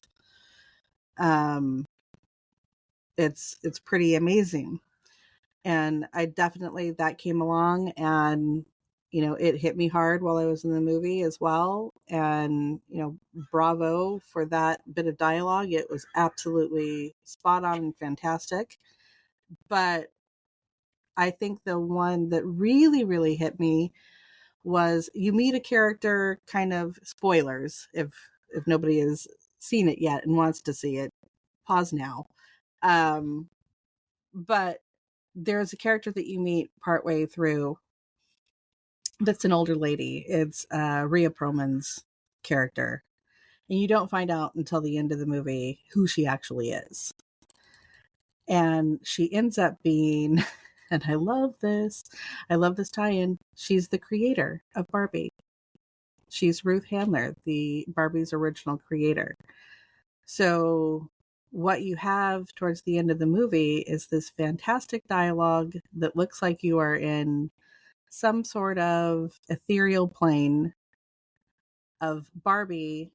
It's pretty amazing. And I definitely, that came along, and you know, it hit me hard while I was in the movie as well. And you know, bravo for that bit of dialogue. It was absolutely spot on and fantastic. But I think the one that really hit me was, you meet a character, kind of spoilers if nobody has seen it yet and wants to see it, pause now. But there's a character that you meet partway through that's an older lady. It's Rhea Perlman's character. And you don't find out until the end of the movie who she actually is. And she ends up being, and I love this tie-in, she's the creator of Barbie. She's Ruth Handler, the Barbie's original creator. So what you have towards the end of the movie is this fantastic dialogue that looks like you are in some sort of ethereal plane of Barbie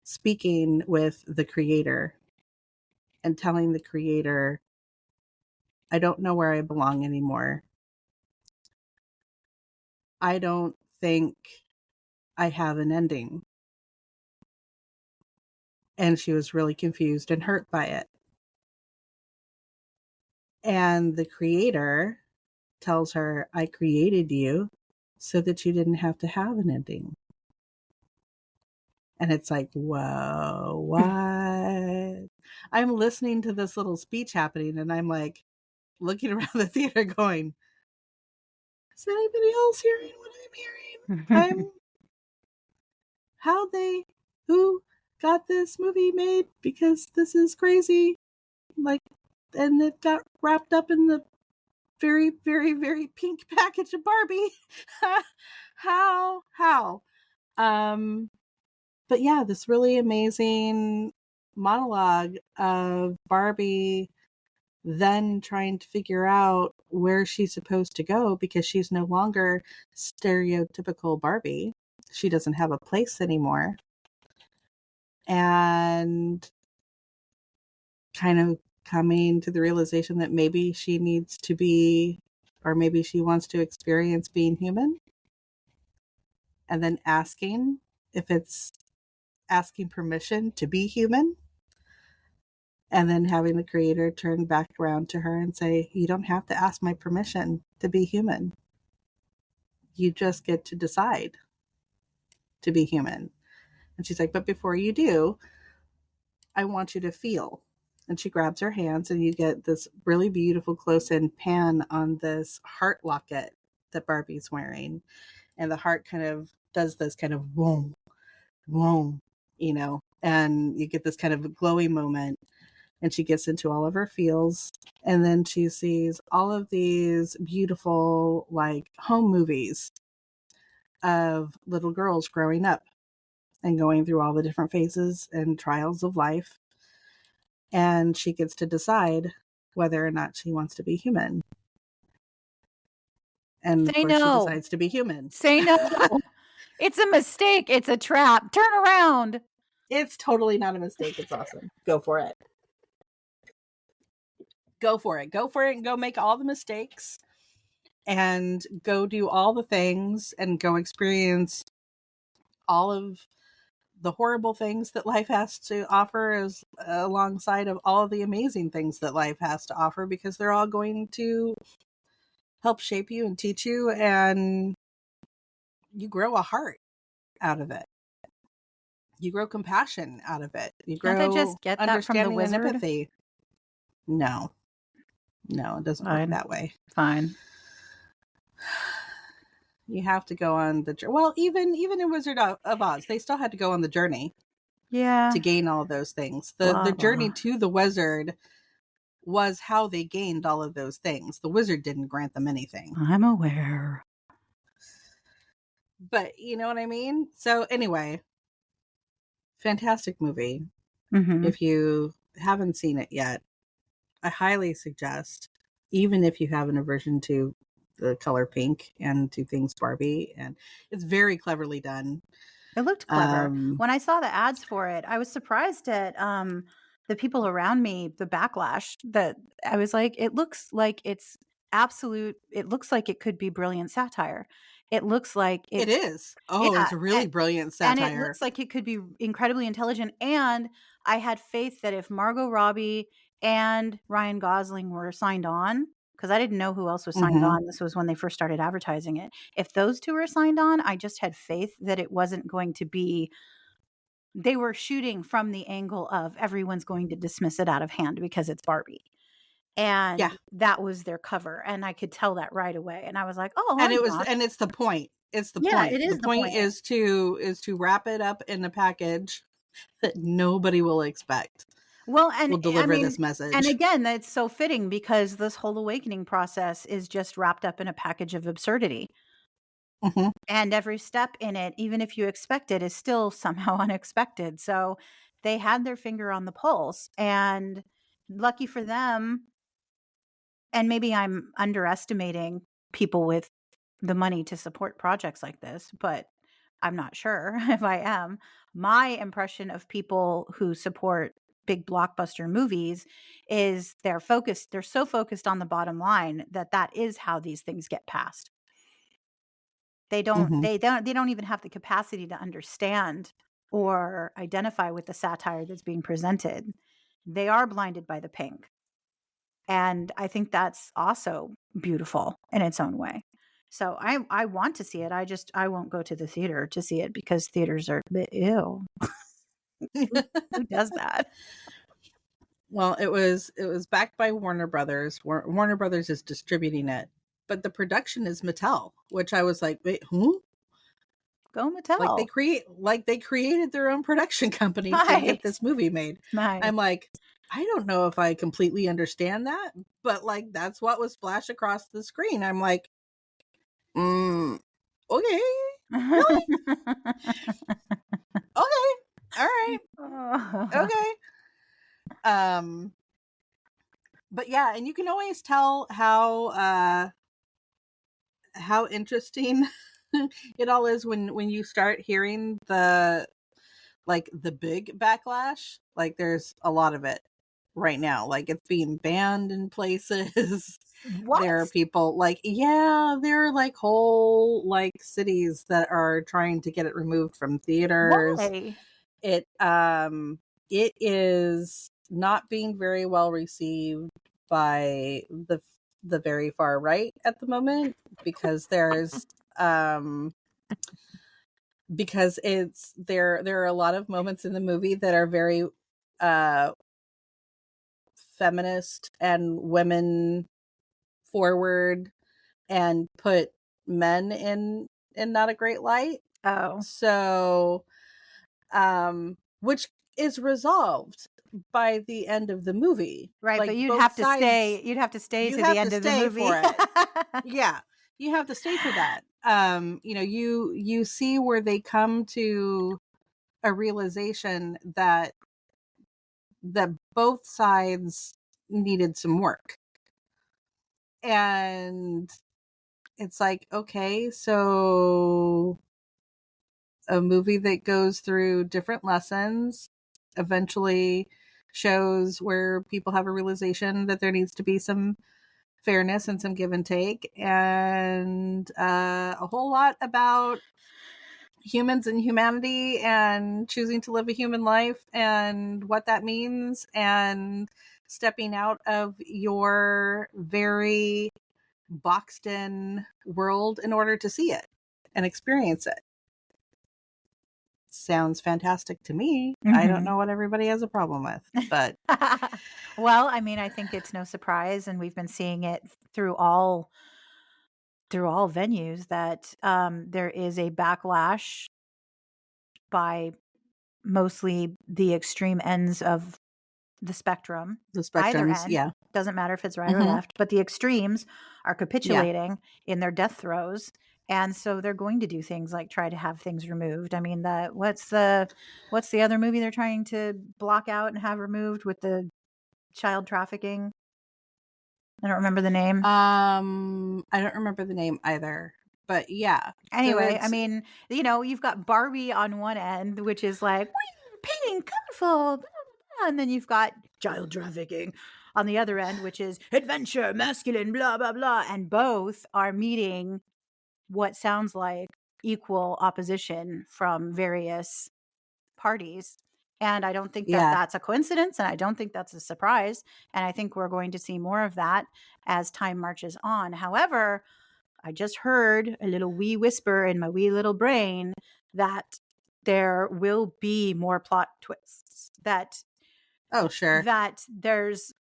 speaking with the creator and telling the creator, I don't know where I belong anymore. I don't think I have an ending. And she was really confused and hurt by it. And the creator tells her, I created you so that you didn't have to have an ending. And it's like, whoa, what? I'm listening to this little speech happening, and I'm like looking around the theater going, is anybody else hearing what I'm hearing? Who got this movie made? Because this is crazy. Like, and it got wrapped up in the very pink package of Barbie. How? But yeah, this really amazing monologue of Barbie then trying to figure out where she's supposed to go, because she's no longer stereotypical Barbie. She doesn't have a place anymore. And kind of coming to the realization that maybe she needs to be, or maybe she wants to experience being human. And then asking if it's asking permission to be human. And then having the creator turn back around to her and say, you don't have to ask my permission to be human. You just get to decide to be human. And she's like, but before you do, I want you to feel. And she grabs her hands, and you get this really beautiful close-in pan on this heart locket that Barbie's wearing. And the heart kind of does this kind of boom, boom, you know, and you get this kind of glowy moment. And she gets into all of her feels. And then she sees all of these beautiful, like, home movies of little girls growing up and going through all the different phases and trials of life. And she gets to decide whether or not she wants to be human. And of Say course, she no. decides to be human. Say no. It's a mistake. It's a trap. Turn around. It's totally not a mistake. It's awesome. Go for it. Go for it. Go for it and go make all the mistakes and go do all the things and go experience all of the horrible things that life has to offer as alongside of all of the amazing things that life has to offer, because they're all going to help shape you and teach you, and you grow a heart out of it. You grow compassion out of it. You Can't I grow just get that from the understanding and wizard? empathy. No, it doesn't work Fine. that way. Fine. You have to go on the well, even in Wizard of Oz, they still had to go on the journey Yeah. to gain all of those things. The Blah, journey blah. to the wizard was how they gained all of those things. The wizard didn't grant them anything. I'm aware. But you know what I mean? So anyway, fantastic movie. Mm-hmm. If you haven't seen it yet, I highly suggest, even if you have an aversion to the color pink and to things Barbie, and it's very cleverly done. It looked clever. When I saw the ads for it, I was surprised at the people around me, the backlash that I was like, it looks like it's absolute. It looks like it could be brilliant satire. It looks like It it's, is. Oh, yeah. it's a really brilliant And it satire. looks like it could be incredibly intelligent, and I had faith that if Margot Robbie and Ryan Gosling were signed on, because I didn't know who else was signed Mm-hmm. on, this was when they first started advertising it. If those 2 were signed on, I just had faith that it wasn't going to be they were shooting from the angle of everyone's going to dismiss it out of hand because it's Barbie. Yeah, And that was their cover, and I could tell that right away, and I was like, "Oh, and I'm it was, not." and it's the point. It's the Yeah, point. it The is the point point. is to wrap it up in a package that nobody will expect Well, will and I deliver mean, this and message. again, that's so fitting because this whole awakening process is just wrapped up in a package of absurdity. Mm-hmm. And every step in it, even if you expect it, is still somehow unexpected. So they had their finger on the pulse. And lucky for them, and maybe I'm underestimating people with the money to support projects like this, but I'm not sure if I am. My impression of people who support big blockbuster movies is they're so focused on the bottom line that that is how these things get passed. They don't Mm-hmm. they don't they don't even have the capacity to understand or identify with the satire that's being presented. They are blinded by the pink. And I think that's also beautiful in its own way. So I want to see it. I won't go to the theater to see it because theaters are ew. Who does that? Well, it was backed by Warner Brothers. Warner Brothers is distributing it, but the production is Mattel, which I was like, wait, who? Go Like Mattel. they created their own production company to get Nice. this movie made. Nice. I'm like, I don't know if I completely understand that, but like that's what was flashed across the screen. I'm like, mm, okay, really? Okay, all right, Oh. okay. Um, but yeah, and you can always tell how interesting it all is when you start hearing the big backlash. Like there's a lot of it right now. Like it's being banned in places. What? There are people like, yeah, there are like whole like cities that are trying to get it removed from theaters. Why? It is not being very well received by the very far right at the moment, because there's um because it's there are a lot of moments in the movie that are very uh feminist and women forward, and put men in not a great light. Oh. So which is resolved by the end of the movie. Right, but Like both sides, you'd have to stay you to the have to end of the stay for movie. it. Yeah, you have to stay for that. You see where they come to a realization that both sides needed some work. And it's like, okay, so a movie that goes through different lessons, eventually shows where people have a realization that there needs to be some fairness and some give and take, and a whole lot about humans and humanity and choosing to live a human life and what that means, and stepping out of your very boxed in world in order to see it and experience it. Sounds fantastic to me. I don't Mhm. know what everybody has a problem with, but Well, I mean, I think it's no surprise, and we've been seeing it through all venues that there is a backlash by mostly the extreme ends of the spectrum, the either spectrums, end, yeah. doesn't matter if it's right or Hmm. left, but the extremes are Yeah. capitulating in their death throes. And so they're going to do things like try to have things removed. I mean, what's the other movie they're trying to block out and have removed with the child trafficking? I don't remember the name. I don't remember the name either, but yeah. So Anyway, I it's mean, you've got Barbie on one end, which is like, pink, colorful, blah, blah, blah. And then you've got child trafficking on the other end, which is adventure, masculine, blah, blah, blah. And both are meeting what sounds like equal opposition from various parties. And I don't think that yeah. that's a coincidence. And I don't think that's a surprise. And I think we're going to see more of that as time marches on. However, I just heard a little wee whisper in my wee little brain that there will be more plot twists. That Oh, sure. that there's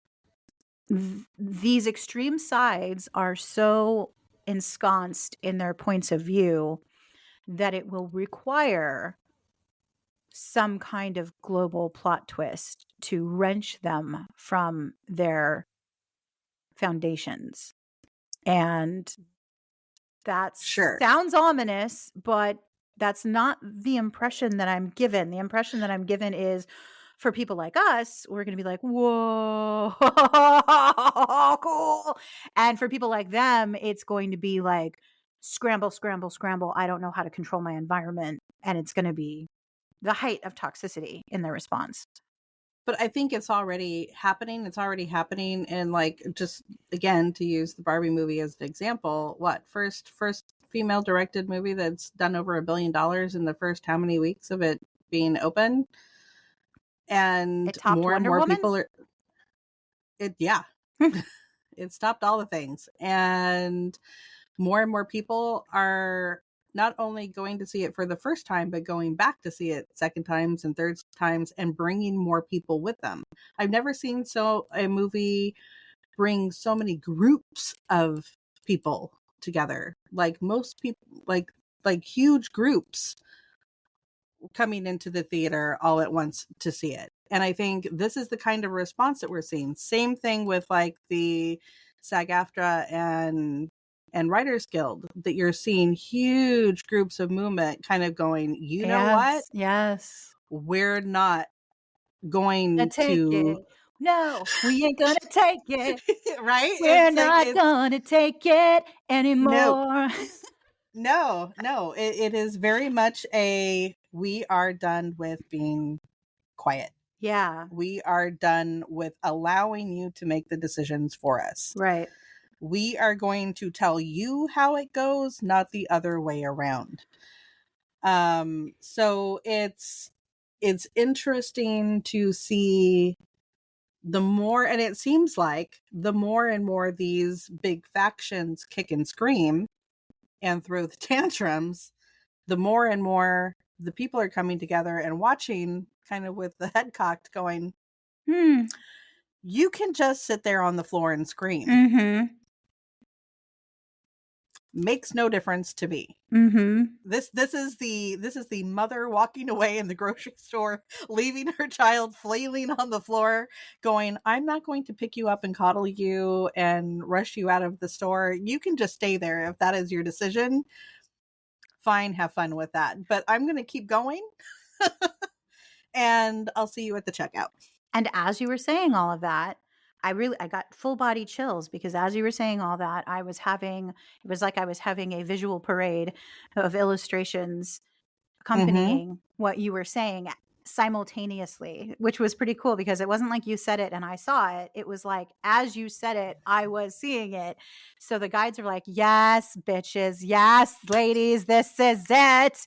these extreme sides are so ensconced in their points of view that it will require some kind of global plot twist to wrench them from their foundations. And that Sure. sounds ominous, but that's not the impression that I'm given. The impression that I'm given is for people like us, we're going to be like, whoa, cool. And for people like them, it's going to be like, scramble, scramble, scramble. I don't know how to control my environment. And it's going to be the height of toxicity in their response. But I think it's already happening. It's already happening. And like, just again, to use the Barbie movie as an example, what first female directed movie that's done over $1 billion in the first how many weeks of it being open? It And topped and Wonder more Woman? people are it yeah. It stopped all the things. And more people are not only going to see it for the first time, but going back to see it second times and third times and bringing more people with them. I've never seen a movie bring so many groups of people together. Like most people, like huge groups coming into the theater all at once to see it. And I think this is the kind of response that we're seeing. Same thing with like the SAG-AFTRA and Writers Guild, that you're seeing huge groups of movement kind of going, you know what? Yes, yes. We're not Gonna going take to it. No, we ain't gonna take it. right? We're It's like not it's gonna take it no, anymore. no. It is very much a we are done with being quiet. Yeah, We are done with allowing you to make the decisions for us. right. We are going to tell you how it goes, not the other way around. So it's interesting to see the more, and it seems like the more and more these big factions kick and scream and throw the tantrums, the more and more the people are coming together and watching kind of with the head cocked going, Hmm. you can just sit there on the floor and scream. Mhm. Makes no difference to me. Mhm. This is the mother walking away in the grocery store, leaving her child flailing on the floor, going, I'm not going to pick you up and coddle you and rush you out of the store. You can just stay there if that is your decision. Fine, have fun with that. But I'm going to keep going and I'll see you at the checkout. And as you were saying all of that, I got full body chills because as you were saying all that, it was like I was having a visual parade of illustrations Mhm. accompanying what you were saying simultaneously, which was pretty cool because it wasn't like you said it and I saw it. It was like, as you said it, I was seeing it. So the guides are like, yes, bitches. Yes, ladies, this is it.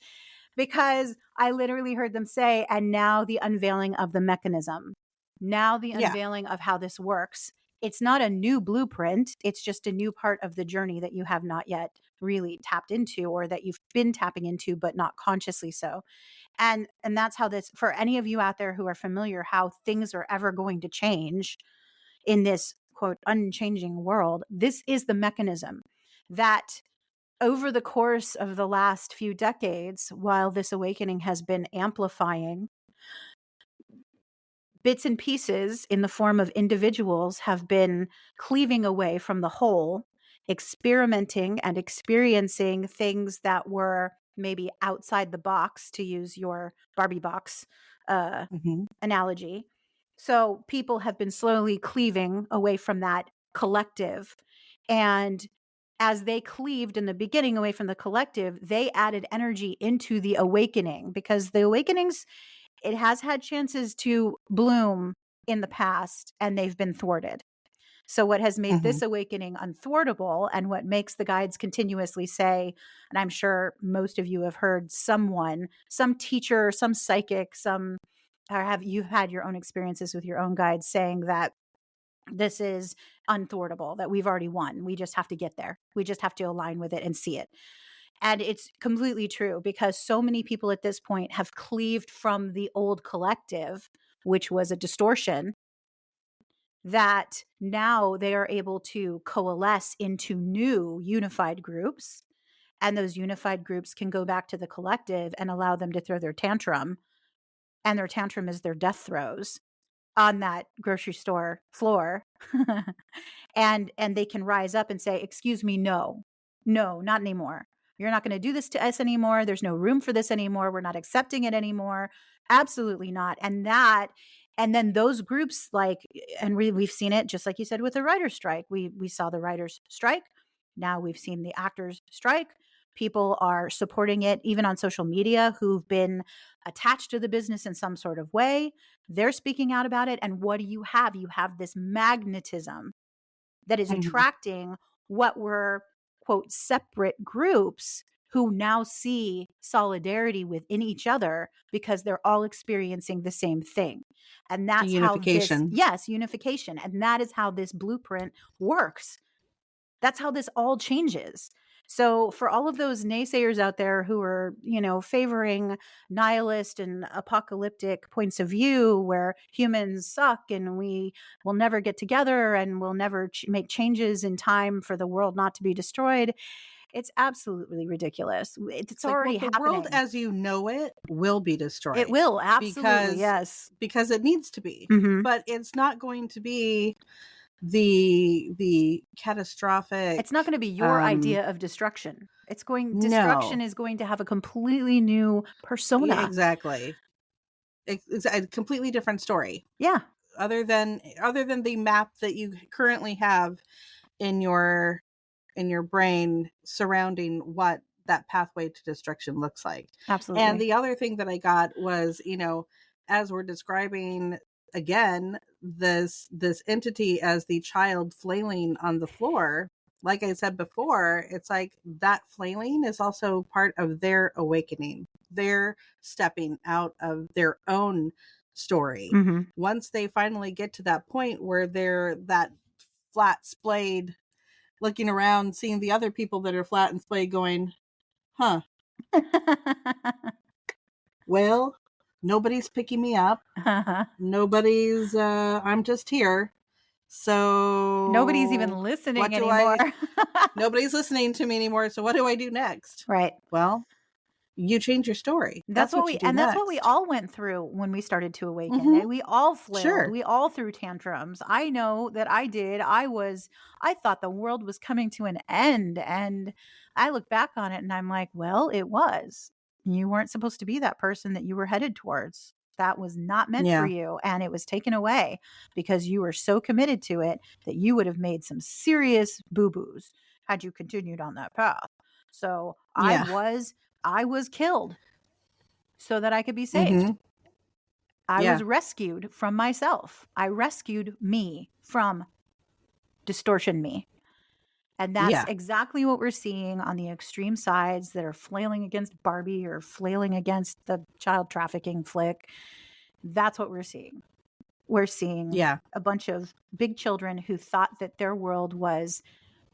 Because I literally heard them say, and now the unveiling of the mechanism, now the Yeah. unveiling of how this works. It's not a new blueprint. It's just a new part of the journey that you have not yet really tapped into, or that you've been tapping into, but not consciously so. And that's how this, for any of you out there who are familiar how things are ever going to change in this quote unchanging world, this is the mechanism that over the course of the last few decades, while this awakening has been amplifying, bits and pieces in the form of individuals have been cleaving away from the whole, experimenting and experiencing things that were maybe outside the box, to use your Barbie box uh, Mhm. analogy. So people have been slowly cleaving away from that collective. And as they cleaved in the beginning away from the collective, they added energy into the awakening, because the awakenings, it has had chances to bloom in the past and they've been thwarted. So what has made Mhm. this awakening unthwartable, and what makes the guides continuously say, and I'm sure most of you have heard someone, some teacher, some psychic, some, or have you had your own experiences with your own guides saying that this is unthwartable, that we've already won. We just have to get there. We just have to align with it and see it. And it's completely true, because so many people at this point have cleaved from the old collective, which was a distortion, that now they are able to coalesce into new unified groups. And those unified groups can go back to the collective and allow them to throw their tantrum. And their tantrum is their death throes on that grocery store floor. And they can rise up and say, excuse me, no, no, not anymore. You're not going to do this to us anymore. There's no room for this anymore. We're not accepting it anymore. Absolutely not. And then those groups, like, and we've seen it, just like you said, with the writer's strike. We saw the writers strike. Now we've seen the actors strike. People are supporting it, even on social media, who've been attached to the business in some sort of way. They're speaking out about it. And what do you have? You have this magnetism that is Mhm. attracting what were, quote, separate groups, who now see solidarity within each other because they're all experiencing the same thing. And The that's how this, unification. yes, unification. And that is how this blueprint works. That's how this all changes. So for all of those naysayers out there who are, favoring nihilist and apocalyptic points of view, where humans suck and we will never get together and we'll never make changes in time for the world not to be destroyed, it's absolutely ridiculous. It's It's like, well, already the world happening. as you know it will be It destroyed will, absolutely, because yes. it needs to be. Mhm. But it's not going to be the catastrophic It's not gonna be your um idea of destruction. Destruction no. is going to have a completely new Yeah, persona. exactly. It's a completely different story. Yeah. Other than the map that you currently have in your brain surrounding what that pathway to destruction looks like. And Absolutely. the other thing that I got was, as we're describing again this entity as the child flailing on the floor, like I said before, it's like that flailing is also part of their awakening. They're stepping out of their own story. Mhm. Once they finally get to that point where they're that flat splayed, looking around, seeing the other people that are flat and splayed, going, huh, well, nobody's picking me up. Nobody's, I'm just here. Nobody's even So what listening do anymore. nobody's listening to me anymore. So what do I do next? Right. Well, you change your story. That's what you do That's what we next. all went through when we started to awaken. Mm-hmm. We all flailed. Sure. We all threw tantrums. I know that I did. I thought the world was coming to an end, and I look back on it and I'm like, well, it was. You weren't supposed to be that person that you were headed towards. That was not meant for Yeah. you, and it was taken away because you were so committed to it that you would have made some serious boo-boos had you continued on that path. So, Yeah. I was killed. so that I could be saved. Mhm. I Yeah. was rescued from myself. I rescued me from distortion me. And that's Yeah. exactly what we're seeing on the extreme sides that are flailing against Barbie or flailing against the child trafficking flick. That's what we're seeing. We're seeing Yeah. a bunch of big children who thought that their world was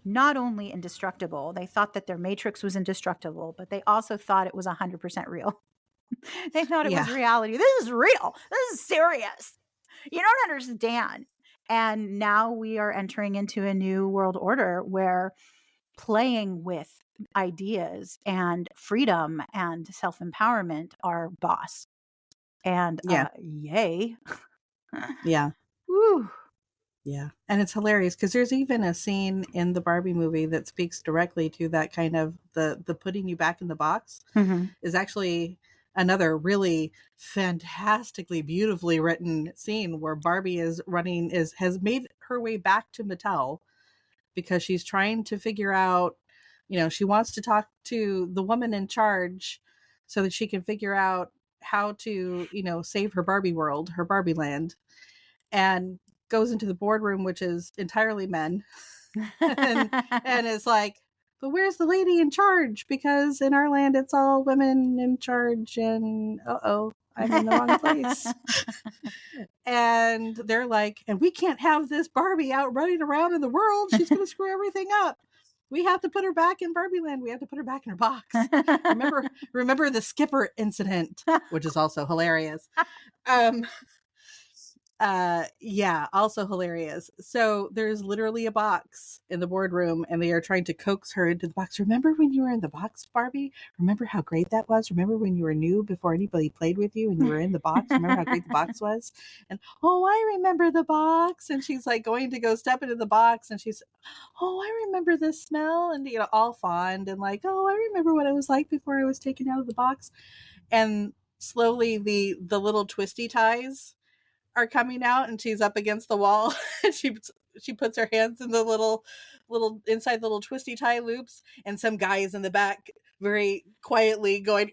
not only indestructible, they thought that their matrix was indestructible, but they also thought it was 100% real. They thought it Yeah. was reality. This is real. This is serious. You don't understand. And now we are entering into a new world order where playing with ideas and freedom and self-empowerment are boss. And Yeah. yay. Yeah. Woo. Yeah. And it's hilarious because there's even a scene in the Barbie movie that speaks directly to that kind of the putting you back in the box Mhm. is actually another really fantastically beautifully written scene where Barbie is running is has made her way back to Mattel because she's trying to figure out, she wants to talk to the woman in charge so that she can figure out how to, save her Barbie world, her Barbie land, and goes into the boardroom, which is entirely men, and it's like, but where's the lady in charge? Because in our land, it's all women in charge, and I'm in the wrong place. And they're like, and we can't have this Barbie out running around in the world. She's going to screw everything up. We have to put her back in Barbie land. We have to put her back in her box. Remember the skipper incident, which is also hilarious. Um, yeah, also hilarious. So there's literally a box in the boardroom and they are trying to coax her into the box. Remember when you were in the box, Barbie? Remember how great that was? Remember when you were new before anybody played with you and you were in the box? Remember how great the box was? And I remember the box. And she's like going to go step into the box and she's, I remember the smell, and all fond and like, I remember what it was like before I was taken out of the box. And slowly the little twisty ties are coming out and she's up against the wall and she puts her hands in the little inside the little twisty tie loops, and some guy is in the back very quietly going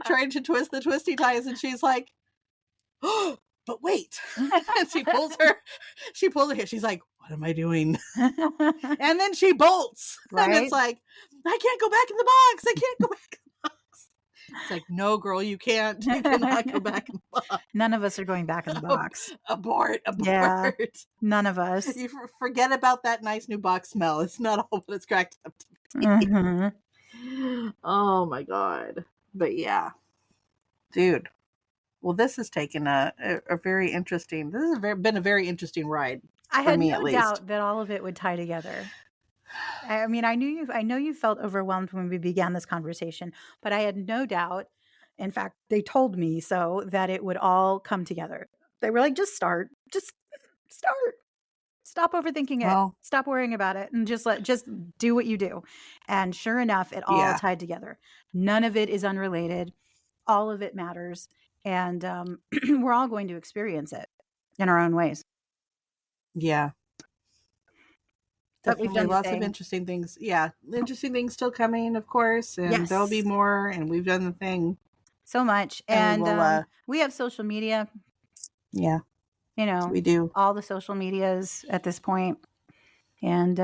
trying to twist the twisty ties, and she's like, oh, but wait. And she pulls her hair, she's like, what am I doing? And then she bolts. And it's Right? like, I can't go back in the box, I can't go back in the box. It's like, no, girl, you can't. You cannot go back in the box. None of us are going back in the box. Abort. Yeah, none of us. You forget about that nice new box smell. It's not all what it's cracked up to be. Mhm. Oh my god. But yeah, dude. Well, this has taken a very interesting. This has been a very interesting ride I for had me, no at least. doubt that all of it would tie together. I mean, I know you felt overwhelmed when we began this conversation, but I had no doubt. In fact, they told me so that it would all come together. They were like, just start. Just start. Stop overthinking it. Well, Stop worrying about it and just do what you do. And sure enough, it all yeah, tied together. None of it is unrelated. All of it matters. And we're all going to experience it in our own ways. yeah. But we've Definitely done the lots of thing. interesting things. Yeah, interesting things still coming, of course, and there'll be Yes. more. And we've done the thing, So much. and we And will. we have social media, Yeah, we do. all the social medias at this point. And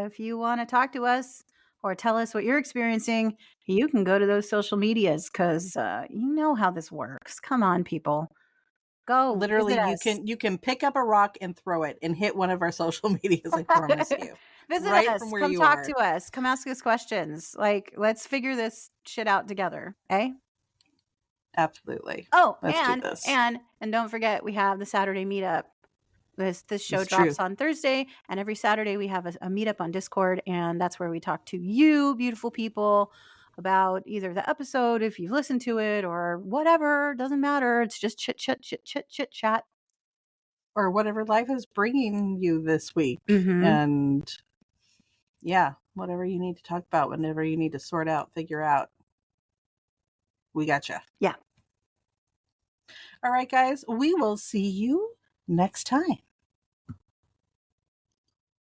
if you want to talk to us or tell us what you're experiencing, you can go to those social medias because you know how this works. Come on, people. Go Literally, visit us. you can pick up a rock and throw it and hit one of our social medias. I promise you, Visit right from us. where Come you talk are. to us. Come ask us questions. Like, let's figure this shit out together. Eh? Absolutely. Oh, Let's do this. and don't forget we have the Saturday meetup. This show It's true. drops on Thursday, and every Saturday we have a meetup on Discord, and that's where we talk to you, beautiful people, about either the episode, if you've listened to it, or whatever. Doesn't matter. It's just chit chat, chit chit chit chat. Or whatever life is bringing you this week. Mm-hmm. And yeah, whatever you need to talk about, whenever you need to sort out, figure out, we gotcha. Yeah. All right, guys, we will see you next time.